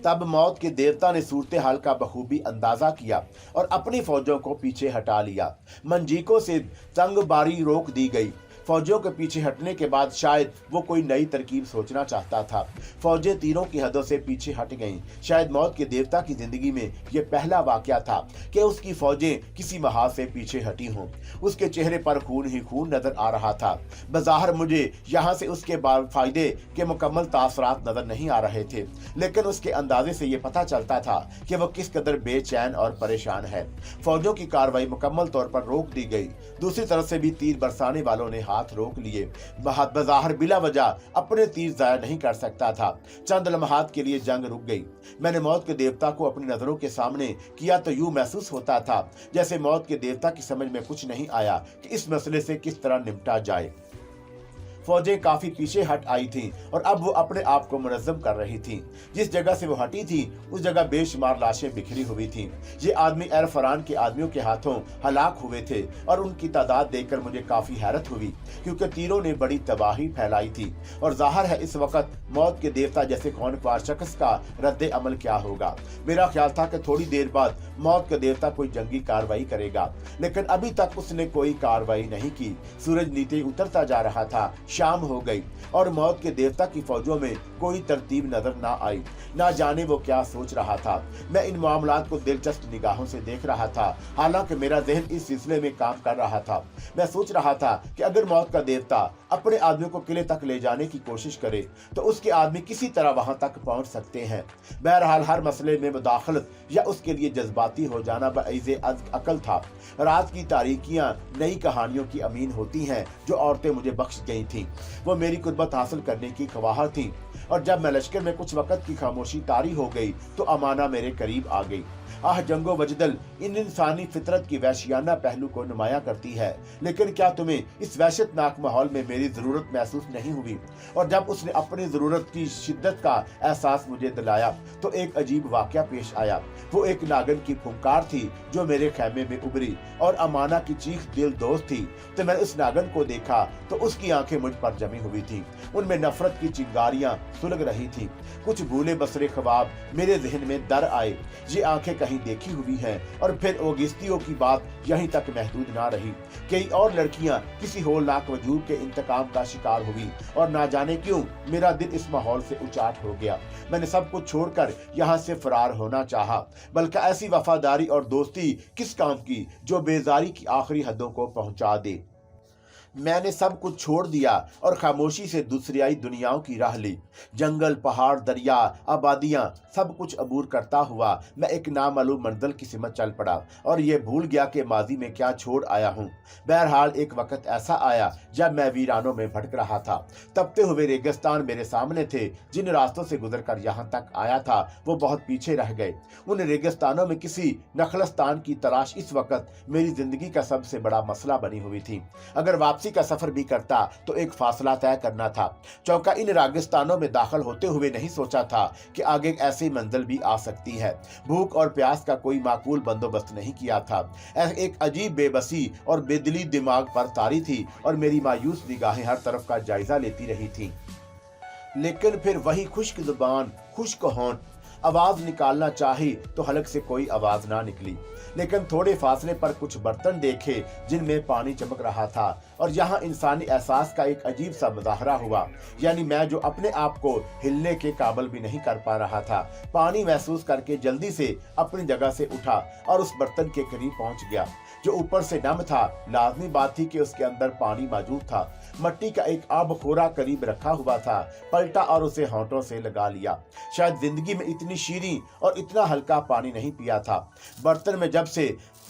B: तब मौत के देवता ने सूरत हाल का बखूबी अंदाजा किया और अपनी फौजों को पीछे हटा लिया। मंजीको से तंगबारी रोक दी गई। फौजियों के पीछे हटने के बाद शायद वो कोई नई तरकीब सोचना चाहता था। फौजें तीरों की हदों से पीछे हट गईं। शायद मौत के देवता की जिंदगी में यह पहला वाकया था कि उसकी फौजें किसी महाज से पीछे हटी हों। उसके चेहरे पर खून ही खून नजर आ रहा था। बज़ाहिर मुझे यहाँ से उसके फायदे के मुकम्मल तासरात नजर नहीं आ रहे थे, लेकिन उसके अंदाजे से ये पता चलता था कि वह किस कदर बेचैन और परेशान है। फौजों की कार्रवाई मुकम्मल तौर पर रोक दी गई। दूसरी तरफ से भी तीर बरसाने वालों ने हाथ रोक लिए। बज़ाहिर बिला वजह अपने तीर जाया नहीं कर सकता था। चंद लम्हात के लिए जंग रुक गई। मैंने मौत के देवता को अपनी नजरों के सामने किया तो यूं महसूस होता था जैसे मौत के देवता की समझ में कुछ नहीं आया कि इस मसले से किस तरह निपटा जाए। फौजें काफी पीछे हट आई थीं और अब वो अपने आप को मुनज़्ज़म कर रही थीं। जिस जगह से वो हटी थी उस जगह बेशुमार लाशें बिखरी हुई थीं। ये आदमी एर फरान के आदमियों के हाथों हलाक हुए थे और उनकी तादाद देखकर मुझे काफी हैरत हुई, क्योंकि तीरों ने बड़ी तबाही फैलाई थी। और जाहिर है इस वक्त मौत के देवता जैसे खौनख्वार शख्स का रद्द अमल क्या होगा। मेरा ख्याल था कि थोड़ी देर बाद मौत का देवता कोई जंगी कार्रवाई करेगा, लेकिन अभी तक उसने कोई कार्रवाई नहीं की। सूरज नीचे उतरता जा रहा था। शाम हो गई और मौत के देवता की फौजों में कोई तरतीब नजर ना आई। ना जाने वो क्या सोच रहा था। मैं इन मामलात को दिलचस्प निगाहों से देख रहा था, हालांकि मेरा जहन इस सिलसिले में काम कर रहा था। मैं सोच रहा था कि अगर मौत का देवता अपने आदमियों को किले तक ले जाने की कोशिश करे तो उसके आदमी किसी तरह वहां तक पहुंच सकते हैं। बहरहाल हर मसले में मुदाखलत या उसके लिए जज्बाती हो जाना बइज़े अकल था। रात की तारीकियां नई कहानियों की अमीन होती हैं जो औरतें मुझे बख्श गई थीं। वो मेरी कुर्बत हासिल करने की ख्वाह थी, और जब मैं लश्कर में कुछ वक्त की खामोशी तारी हो गई तो अमाना मेरे करीब आ गई। आह जंगो वजदल इन इंसानी फितरत की वहशियाना पहलू को नुमाया करती है, लेकिन क्या तुम्हें इस वहशतनाक माहौल में मेरी जरूरत महसूस नहीं हुई? और जब उसने अपनी जरूरत की शिद्दत का एहसास मुझे दिलाया तो एक अजीब वाकया पेश आया। वो एक नागन की फुंकार थी जो मेरे खेमे में उभरी, और अमाना की चीख दिल दोस्त थी। तो मैंने उस नागन को देखा तो उसकी आंखें मुझ पर जमी हुई थी। उनमें नफरत की चिंगारियां सुलग रही थी। कुछ भूले बसरे ख्वाब मेरे जहन में दर आए। ये आंखें कहीं देखी हुई हैं। और फिर ओगिस्तियों की बात यहीं तक महदूद ना रही। कई और लड़कियां किसी होलनाक वजूद के इंतकाम का शिकार हुई, और ना जाने क्यों मेरा दिल इस माहौल से उचाट हो गया। मैंने सब कुछ छोड़कर यहाँ से फरार होना चाहा, बल्कि ऐसी वफादारी और दोस्ती किस काम की जो बेजारी की आखिरी हदों को पहुंचा दे। मैंने सब कुछ छोड़ दिया और खामोशी से दूसरी दुनियाओं की राह ली। जंगल, पहाड़, दरिया, आबादियां, सब कुछ अबूर करता हुआ मैं एक नामालूम मंजिल की सिमत चल पड़ा और ये भूल गया कि माजी में क्या छोड़ आया हूँ। बहरहाल एक वक्त ऐसा आया जब मैं वीरानों में भटक रहा था। तपते हुए रेगिस्तान मेरे सामने थे। जिन रास्तों से गुजरकर यहाँ तक आया था वो बहुत पीछे रह गए। उन रेगिस्तानों में किसी नखलस्तान की तलाश इस वक्त मेरी जिंदगी का सबसे बड़ा मसला बनी हुई थी। अगर वापसी का सफर भी करता तो एक फासला तय करना था। चौका इन रेगिस्तानों में दाखिल होते हुए नहीं सोचा था कि आगे ऐसी मंजिल भी आ सकती है। भूख और प्यास का कोई माकूल बंदोबस्त नहीं किया था। एक अजीब बेबसी और बेदिली दिमाग पर तारी थी और मेरी मायूस निगाहें हर तरफ का जायजा लेती रही थी। लेकिन फिर वही खुश्क जुबान, खुश्क होंठ, आवाज निकालना चाही तो हलक से कोई आवाज ना निकली। लेकिन थोड़े फासले पर कुछ बर्तन देखे जिनमें पानी चमक रहा था और यहाँ इंसानी एहसास का एक अजीब सा मुजाहरा हुआ। यानी मैं जो अपने आप को हिलने के काबिल भी नहीं कर पा रहा था, पानी महसूस करके जल्दी से अपनी जगह से उठा और उस बर्तन के करीब पहुंच गया जो ऊपर से नम था। लाजमी बात थी कि उसके अंदर पानी मौजूद था। मट्टी का एक आबखोरा करीब रखा हुआ था। पलटा और उसे होंठों से लगा लिया। शायद जिंदगी में इतनी शीरीं और इतना हल्का पानी नहीं पिया था। बर्तन में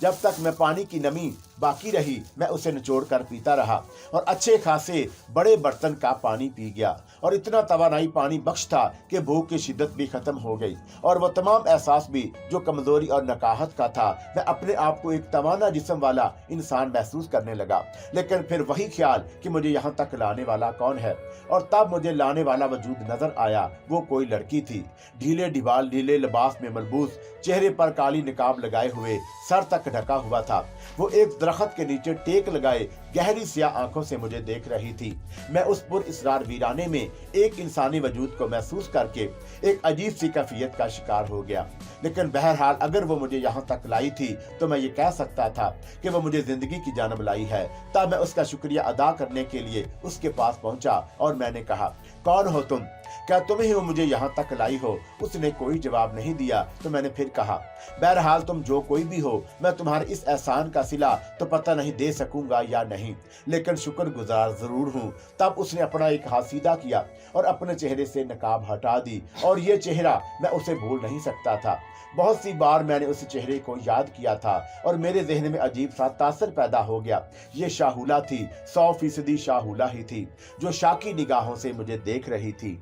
B: जब तक मैं पानी की नमी बाकी रही मैं उसे निचोड़ कर पीता रहा और अच्छे खासे बड़े बर्तन का पानी पी गया और इतना तवानाई पानी बख्श था कि भूख की शिद्दत भी खत्म हो गई और वह तमाम एहसास भी जो कमजोरी और नकाहत का था। मैं अपने आप को एक तवाना जिस्म वाला इंसान महसूस करने लगा। लेकिन फिर वही ख्याल कि मुझे यहाँ तक लाने वाला कौन है, और तब मुझे लाने वाला वजूद नजर आया। वो कोई लड़की थी, ढीले ढिबाल नीले लिबास में मलबूस, चेहरे पर काली निकाब लगाए हुए, सर तक ढका हुआ था। वो एक दरख्त के नीचे टेक लगाए गहरी सियाह आंखों से मुझे देख रही थी। मैं उस पुरइसरार वीराने में एक इंसानी वजूद को महसूस करके एक अजीब सी कैफियत का शिकार हो गया। लेकिन बहरहाल अगर वो मुझे यहाँ तक लाई थी तो मैं ये कह सकता था कि वो मुझे जिंदगी की जानब लाई है। तब मैं उसका शुक्रिया अदा करने के लिए उसके पास पहुंचा और मैंने कहा, कौन हो तुम? क्या तुम ही हो मुझे यहाँ तक लाई हो? उसने कोई जवाब नहीं दिया तो मैंने फिर कहा, बहरहाल तुम जो कोई भी हो, मैं तुम्हारे इस एहसान का सिला तो पता नहीं दे सकूंगा या नहीं, लेकिन शुक्रगुजार जरूर हूँ। तब उसने अपना एक हाथ सीधा किया और अपने चेहरे से नकाब हटा दी और ये चेहरा मैं उसे भूल नहीं सकता था। बहुत सी बार मैंने उस चेहरे को याद किया था और मेरे जहन में अजीब सा तासर पैदा हो गया। ये शाहुला थी, 100% शाहुला ही थी जो शाकी निगाहों से मुझे देख रही थी।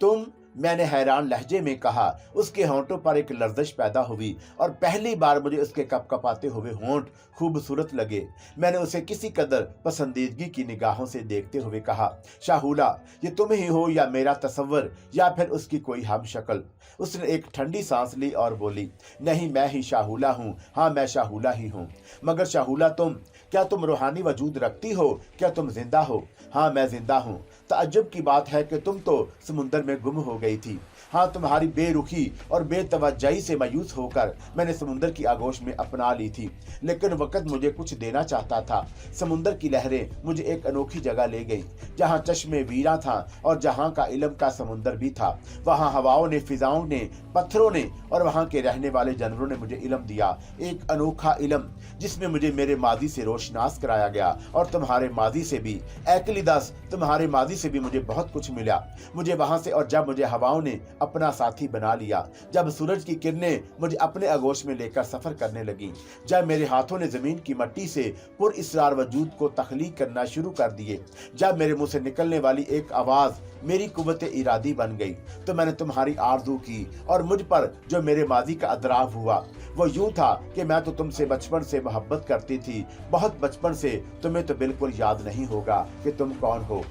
B: तुम? मैंने हैरान लहजे में कहा। उसके होंठों पर एक लर्जिश पैदा हुई और पहली बार मुझे उसके कपकपाते हुए होंठ खूबसूरत लगे। मैंने उसे किसी कदर पसंदीदगी की निगाहों से देखते हुए कहा, शाहुला, ये तुम ही हो या मेरा तस्वर या फिर उसकी कोई हम शक्ल? उसने एक ठंडी सांस ली और बोली, नहीं, मैं ही शाहुला हूँ। हाँ, मैं शाहुला ही हूँ। मगर शाहुला तुम? क्या तुम रूहानी वजूद रखती हो? क्या तुम जिंदा हो? हाँ, मैं जिंदा हूँ। ताज्जुब की बात है कि तुम तो समुंदर में गुम हो गई थी। हाँ, तुम्हारी बेरुखी और बेतवज्जही से मायूस होकर मैंने समुंदर की आगोश में अपना ली थी। लेकिन वक्त मुझे कुछ देना चाहता था। समुंदर की लहरें मुझे एक अनोखी जगह ले गई जहाँ चश्मे वीरा था और जहाँ का इल्म का समुंदर भी था। वहाँ हवाओं ने, फिजाओं ने, पत्थरों ने और वहाँ के रहने वाले जानवरों ने मुझे इल्म दिया, एक अनोखा इल्म जिसमें मुझे मेरे माजी से रोशनास कराया गया और तुम्हारे माजी से भी। ऐकलिदास, तुम्हारे माजी से भी मुझे बहुत कुछ मिला। मुझे वहां से, और जब मुझे हवाओं ने अपना साथी बना लिया, जब सूरज की किरणें मुझे अपने आगोश में लेकर सफर करने लगी, जब मेरे हाथों ने जमीन की मट्टी से पुरइसरार वजूद को तख्लीक करना शुरू कर दिए, जब मेरे मुंह से निकलने वाली एक आवाज मेरी कुव्वत इरादी बन गई, तो मैंने तुम्हारी आरज़ू की और मुझ पर जो मेरे माजी का अदराव हुआ वो यूं था कि मैं तो तुमसे बचपन से मोहब्बत करती थी, बहुत बचपन से। तुम्हें तो बिल्कुल याद नहीं होगा कि तुम कौन हो।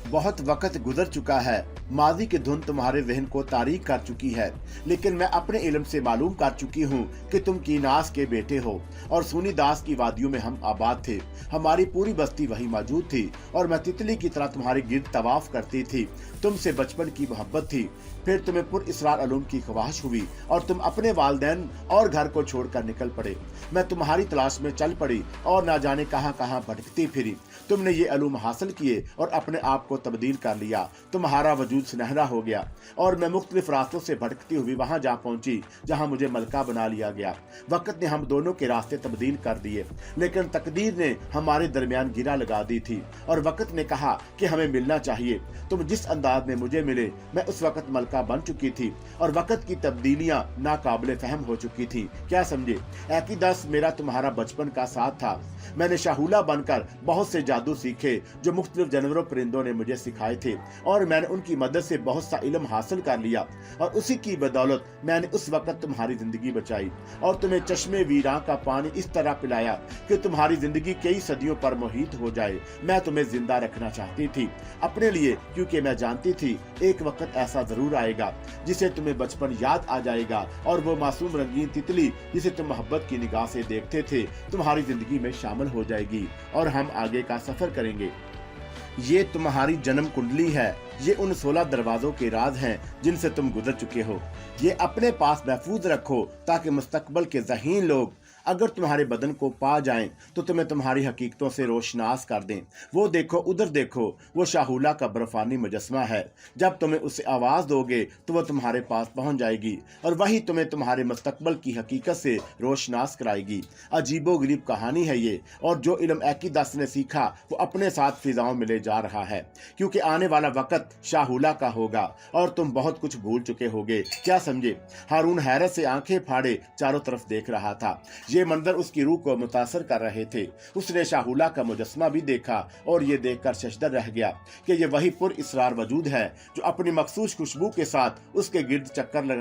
B: बहुत वक्त गुजर चुका है, माजी की धुन तुम्हारे जहन को तारीक कर चुकी है, लेकिन मैं अपने इल्म से मालूम कर चुकी हूँ कि तुम कीनास के बेटे हो और सुनी दास की वादियों में हम आबाद थे। हमारी पूरी बस्ती वही मौजूद थी और मैं तितली की तरह तुम्हारे गिर्द तवाफ करती थी। तुमसे बचपन की मोहब्बत थी। फिर तुम्हें पुरइसरार उलूम की ख्वाहिश हुई और तुम अपने वालिदैन और घर को छोड़कर निकल पड़े। मैं तुम्हारी तलाश में चल पड़ी और ना जाने कहां कहां भटकती फिरी। तुमने ये उलूम हासिल किए और अपने आप को तब्दील कर लिया। तुम्हारा वजूद सुनहरा हो गया और मैं मुख्तलिफ रास्तों से भटकती हुई वहां जा पहुंची जहां मुझे मलका बना लिया गया। वक्त ने हम दोनों के रास्ते तब्दील कर दिए, लेकिन तकदीर ने हमारे दरमियान गिरा लगा दी थी और वक्त ने कहा कि हमें मिलना चाहिए। तुम जिस अंदाज में मुझे मिले, मैं उस वक्त मलका बन चुकी थी और वक्त की तब्दीलियां नाकाबिले फहम हो चुकी थी। क्या समझे? एकीदस मेरा तुम्हारा बचपन का साथ था। मैंने शाहूला बनकर बहुत से जादू सीखे जो मुख्तलिफ जानवरों परिंदों ने मुझे सिखाए थे और मैंने उनकी मदद से बहुत सा इल्म हासिल कर लिया और उसी की बदौलत मैंने उस वक्त तुम्हारी जिंदगी बचाई और तुम्हें चश्मे वीरां का पानी इस तरह पिलाया कि तुम्हारी जिंदगी कई सदियों पर मुहीत हो जाए। मैं तुम्हें जिंदा रखना चाहती थी अपने लिए, क्योंकि मैं जानती थी एक वक्त ऐसा जरूर आएगा जिसे तुम्हें बचपन याद आ जाएगा और वो मासूम रंगीन तितली जिसे तुम मोहब्बत की निगाह से देखते थे तुम्हारी जिंदगी में शामिल हो जाएगी और हम आगे का सफर करेंगे। ये तुम्हारी जन्म कुंडली है। ये उन 16 दरवाजों के राज हैं जिनसे तुम गुजर चुके हो। ये अपने पास महफूज रखो ताकि मुस्तकबल के ज़हीन लोग अगर तुम्हारे बदन को पा जाएं तो तुम्हें तुम्हारी हकीकतों से रोशनास कर दें। वो देखो, उधर देखो, वो शाहूला का बर्फानी मुजस्मा है। जब तुम्हें उसे आवाज़ दोगे तो वो तुम्हारे पास पहुंच जाएगी और वही तुम्हें तुम्हारे मुस्तकबल की हकीकत से रोशनास कराएगी। अजीबो गरीब कहानी है ये, और जो इल्म एकीदस ने सीखा वो अपने साथ फिजाओं में ले जा रहा है, क्योंकि आने वाला वक्त शाहूला का होगा और तुम बहुत कुछ भूल चुके होगे। क्या समझे? हारून हैरत से आंखें फाड़े चारों तरफ देख रहा था। ये मंजर उसकी रूह को मुतासर कर रहे थे। उसने शाहूला का मुजस्मा भी देखा और ये देखकर शशदर रह गया कि ये वही पुरइसरार वजूद है जो अपनी मखसूस खुशबू के साथ उसके गिर्द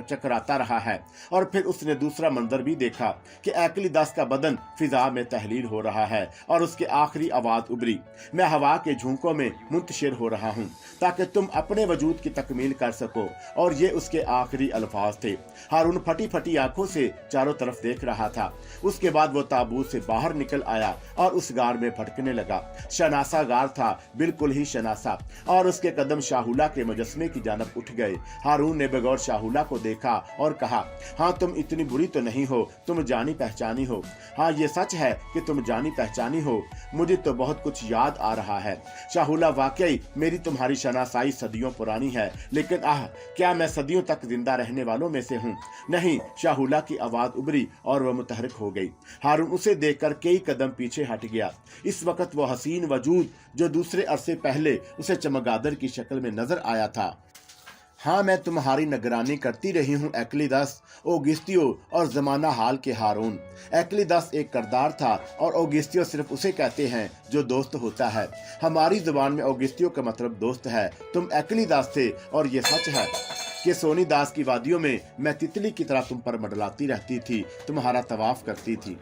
B: चक्कराता रहा है। और फिर उसने दूसरा मंजर भी देखा कि एकीदस का बदन फिजा में तहलील हो रहा है और उसके आखिरी आवाज उभरी, मैं हवा के झोंकों में मुंतशिर हो रहा हूँ ताकि तुम अपने वजूद की तकमील कर सको। और ये उसके आखिरी अल्फाज थे। हारून फटी फटी आंखों से चारों तरफ देख रहा था। उसके बाद वो ताबूत से बाहर निकल आया और उस गार में भटकने लगा। शनासा गार था, बिल्कुल ही शनासा, और उसके कदम शाहूला के मुजस्मे की जानब उठ गए। हारून ने बगौर शाहूला को देखा और कहा, हाँ तुम इतनी बुरी तो नहीं हो, तुम जानी पहचानी हो। हाँ ये सच है कि तुम जानी पहचानी हो। मुझे तो बहुत कुछ याद आ रहा है शाहूला, वाकई मेरी तुम्हारी शनासाई सदियों पुरानी है, लेकिन क्या मैं सदियों तक जिंदा रहने वालों में से हूँ? नहीं। शाहूला की आवाज उभरी और वह मुतहरिक हो गई। हारून उसे देखकर कई कदम पीछे हट गया। इस वक्त वो हसीन वजूद जो दूसरे अरसे पहले उसे चमगादड़ की शक्ल में नजर आया था। हाँ मैं तुम्हारी निगरानी करती रही हूँ एकीदस, ओगिस्तियो और जमाना हाल के हारून। एकीदस एक किरदार था और ओगिस्तियो सिर्फ उसे कहते हैं जो दोस्त होता है। हमारी जुबान में ओगिस्तियो का मतलब दोस्त है। तुम एकीदस थे और ये सच है कि सोनी दास की वादियों में मैं तितली की तरह तुम पर मंडलाती रहती थी, तुम्हारा तवाफ करती थी।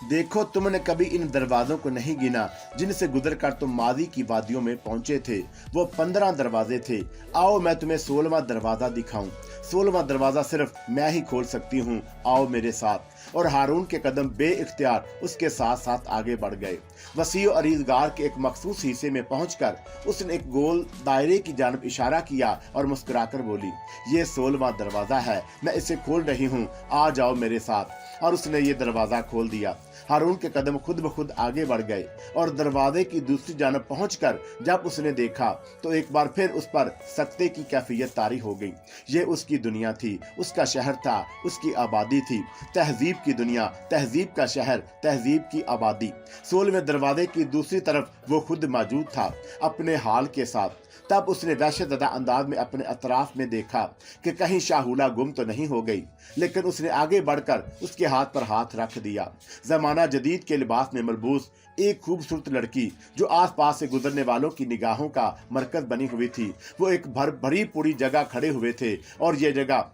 B: देखो तुमने कभी इन दरवाजों को नहीं गिना जिनसे गुजरकर तुम मादी की वादियों में पहुंचे थे। वो 15 दरवाजे थे। आओ मैं तुम्हें 16वां दरवाजा दिखाऊं। 16वां दरवाजा सिर्फ मैं ही खोल सकती हूँ, आओ मेरे साथ। और हारून के कदम बे-इख्तियार उसके साथ साथ आगे बढ़ गए। वसीओ अरीज़गार के एक मखसूस हिस्से में पहुंचकर उसने एक गोल दायरे की जानब इशारा किया और मुस्कुराकर बोली, ये 16वां दरवाजा है, मैं इसे खोल रही हूँ, आ जाओ मेरे साथ। और उसने ये दरवाजा खोल दिया। हारून के कदम खुद ब खुद आगे बढ़ गए और दरवाजे की दूसरी जानब पहुंचकर जब उसने देखा तो एक बार फिर उस पर सकते की कैफियत तारी हो गई। ये उसकी दुनिया थी, उसका शहर था, उसकी आबादी थी। तहजीब की दुनिया, तहजीब का शहर, तहजीब की आबादी। 16वें दरवाजे की दूसरी तरफ वो खुद मौजूद था अपने हाल के साथ। तब उसने दहशतज़दा अंदाज में अपने अतराफ में देखा कि कहीं शाहूला गुम तो नहीं हो गई, लेकिन उसने आगे बढ़कर उसके हाथ पर हाथ रख दिया। जमाना जदीद के लिबास में मलबूस एक खूबसूरत लड़की जो आसपास से गुजरने वालों की निगाहों का मरकज बनी हुई थी। वो एक भरी पूरी जगह खड़े हुए थे और ये जगह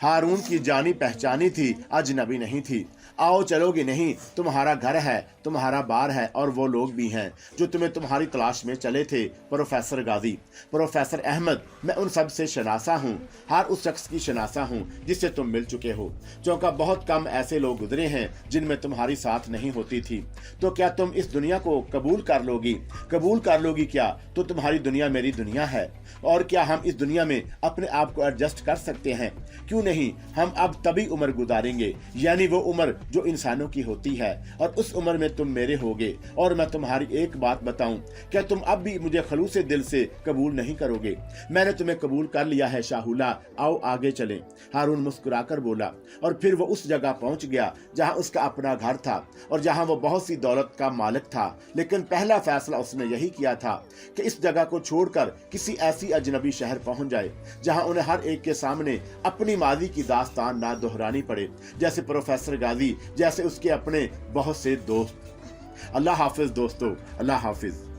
B: हारून की जानी पहचानी थी, अजनबी नहीं थी। आओ चलोगे नहीं, तुम्हारा घर है, तुम्हारा बार है, और वो लोग भी हैं जो तुम्हें तुम्हारी तलाश में चले थे। प्रोफेसर गाजी, प्रोफेसर अहमद, मैं उन सब से शनासा हूँ, हर उस शख्स की शनासा हूँ जिससे तुम मिल चुके हो, क्योंकि बहुत कम ऐसे लोग गुजरे हैं जिनमें तुम्हारी साथ नहीं होती थी। तो क्या तुम इस दुनिया को कबूल कर लोगी? कबूल कर लोगी क्या? तो तुम्हारी दुनिया मेरी दुनिया है, और क्या हम इस दुनिया में अपने आप को एडजस्ट कर सकते हैं? क्यों नहीं, हम अब तभी उम्र गुजारेंगे, यानी वो उम्र जो इंसानों की होती है, और उस उम्र में तुम मेरे होगे। और मैं तुम्हारी एक बात बताऊं, क्या तुम अब भी मुझे खलूसे दिल से कबूल नहीं करोगे? मैंने तुम्हें कबूल कर लिया है शाहुला, आओ आगे चलें। हारून मुस्कुराकर बोला, और फिर वो उस जगह पहुंच गया जहां उसका अपना घर था और जहां वो बहुत सी दौलत का मालिक था। लेकिन पहला फैसला उसने यही किया था कि इस जगह को छोड़कर किसी ऐसी अजनबी शहर पहुंच जाए जहां उन्हें हर एक के सामने अपनी माजी की दास्तान ना दोहरानी पड़े, जैसे प्रोफेसर गाजी, जैसे उसके अपने बहुत से दोस्त। अल्लाह हाफिज दोस्तों, अल्लाह हाफिज।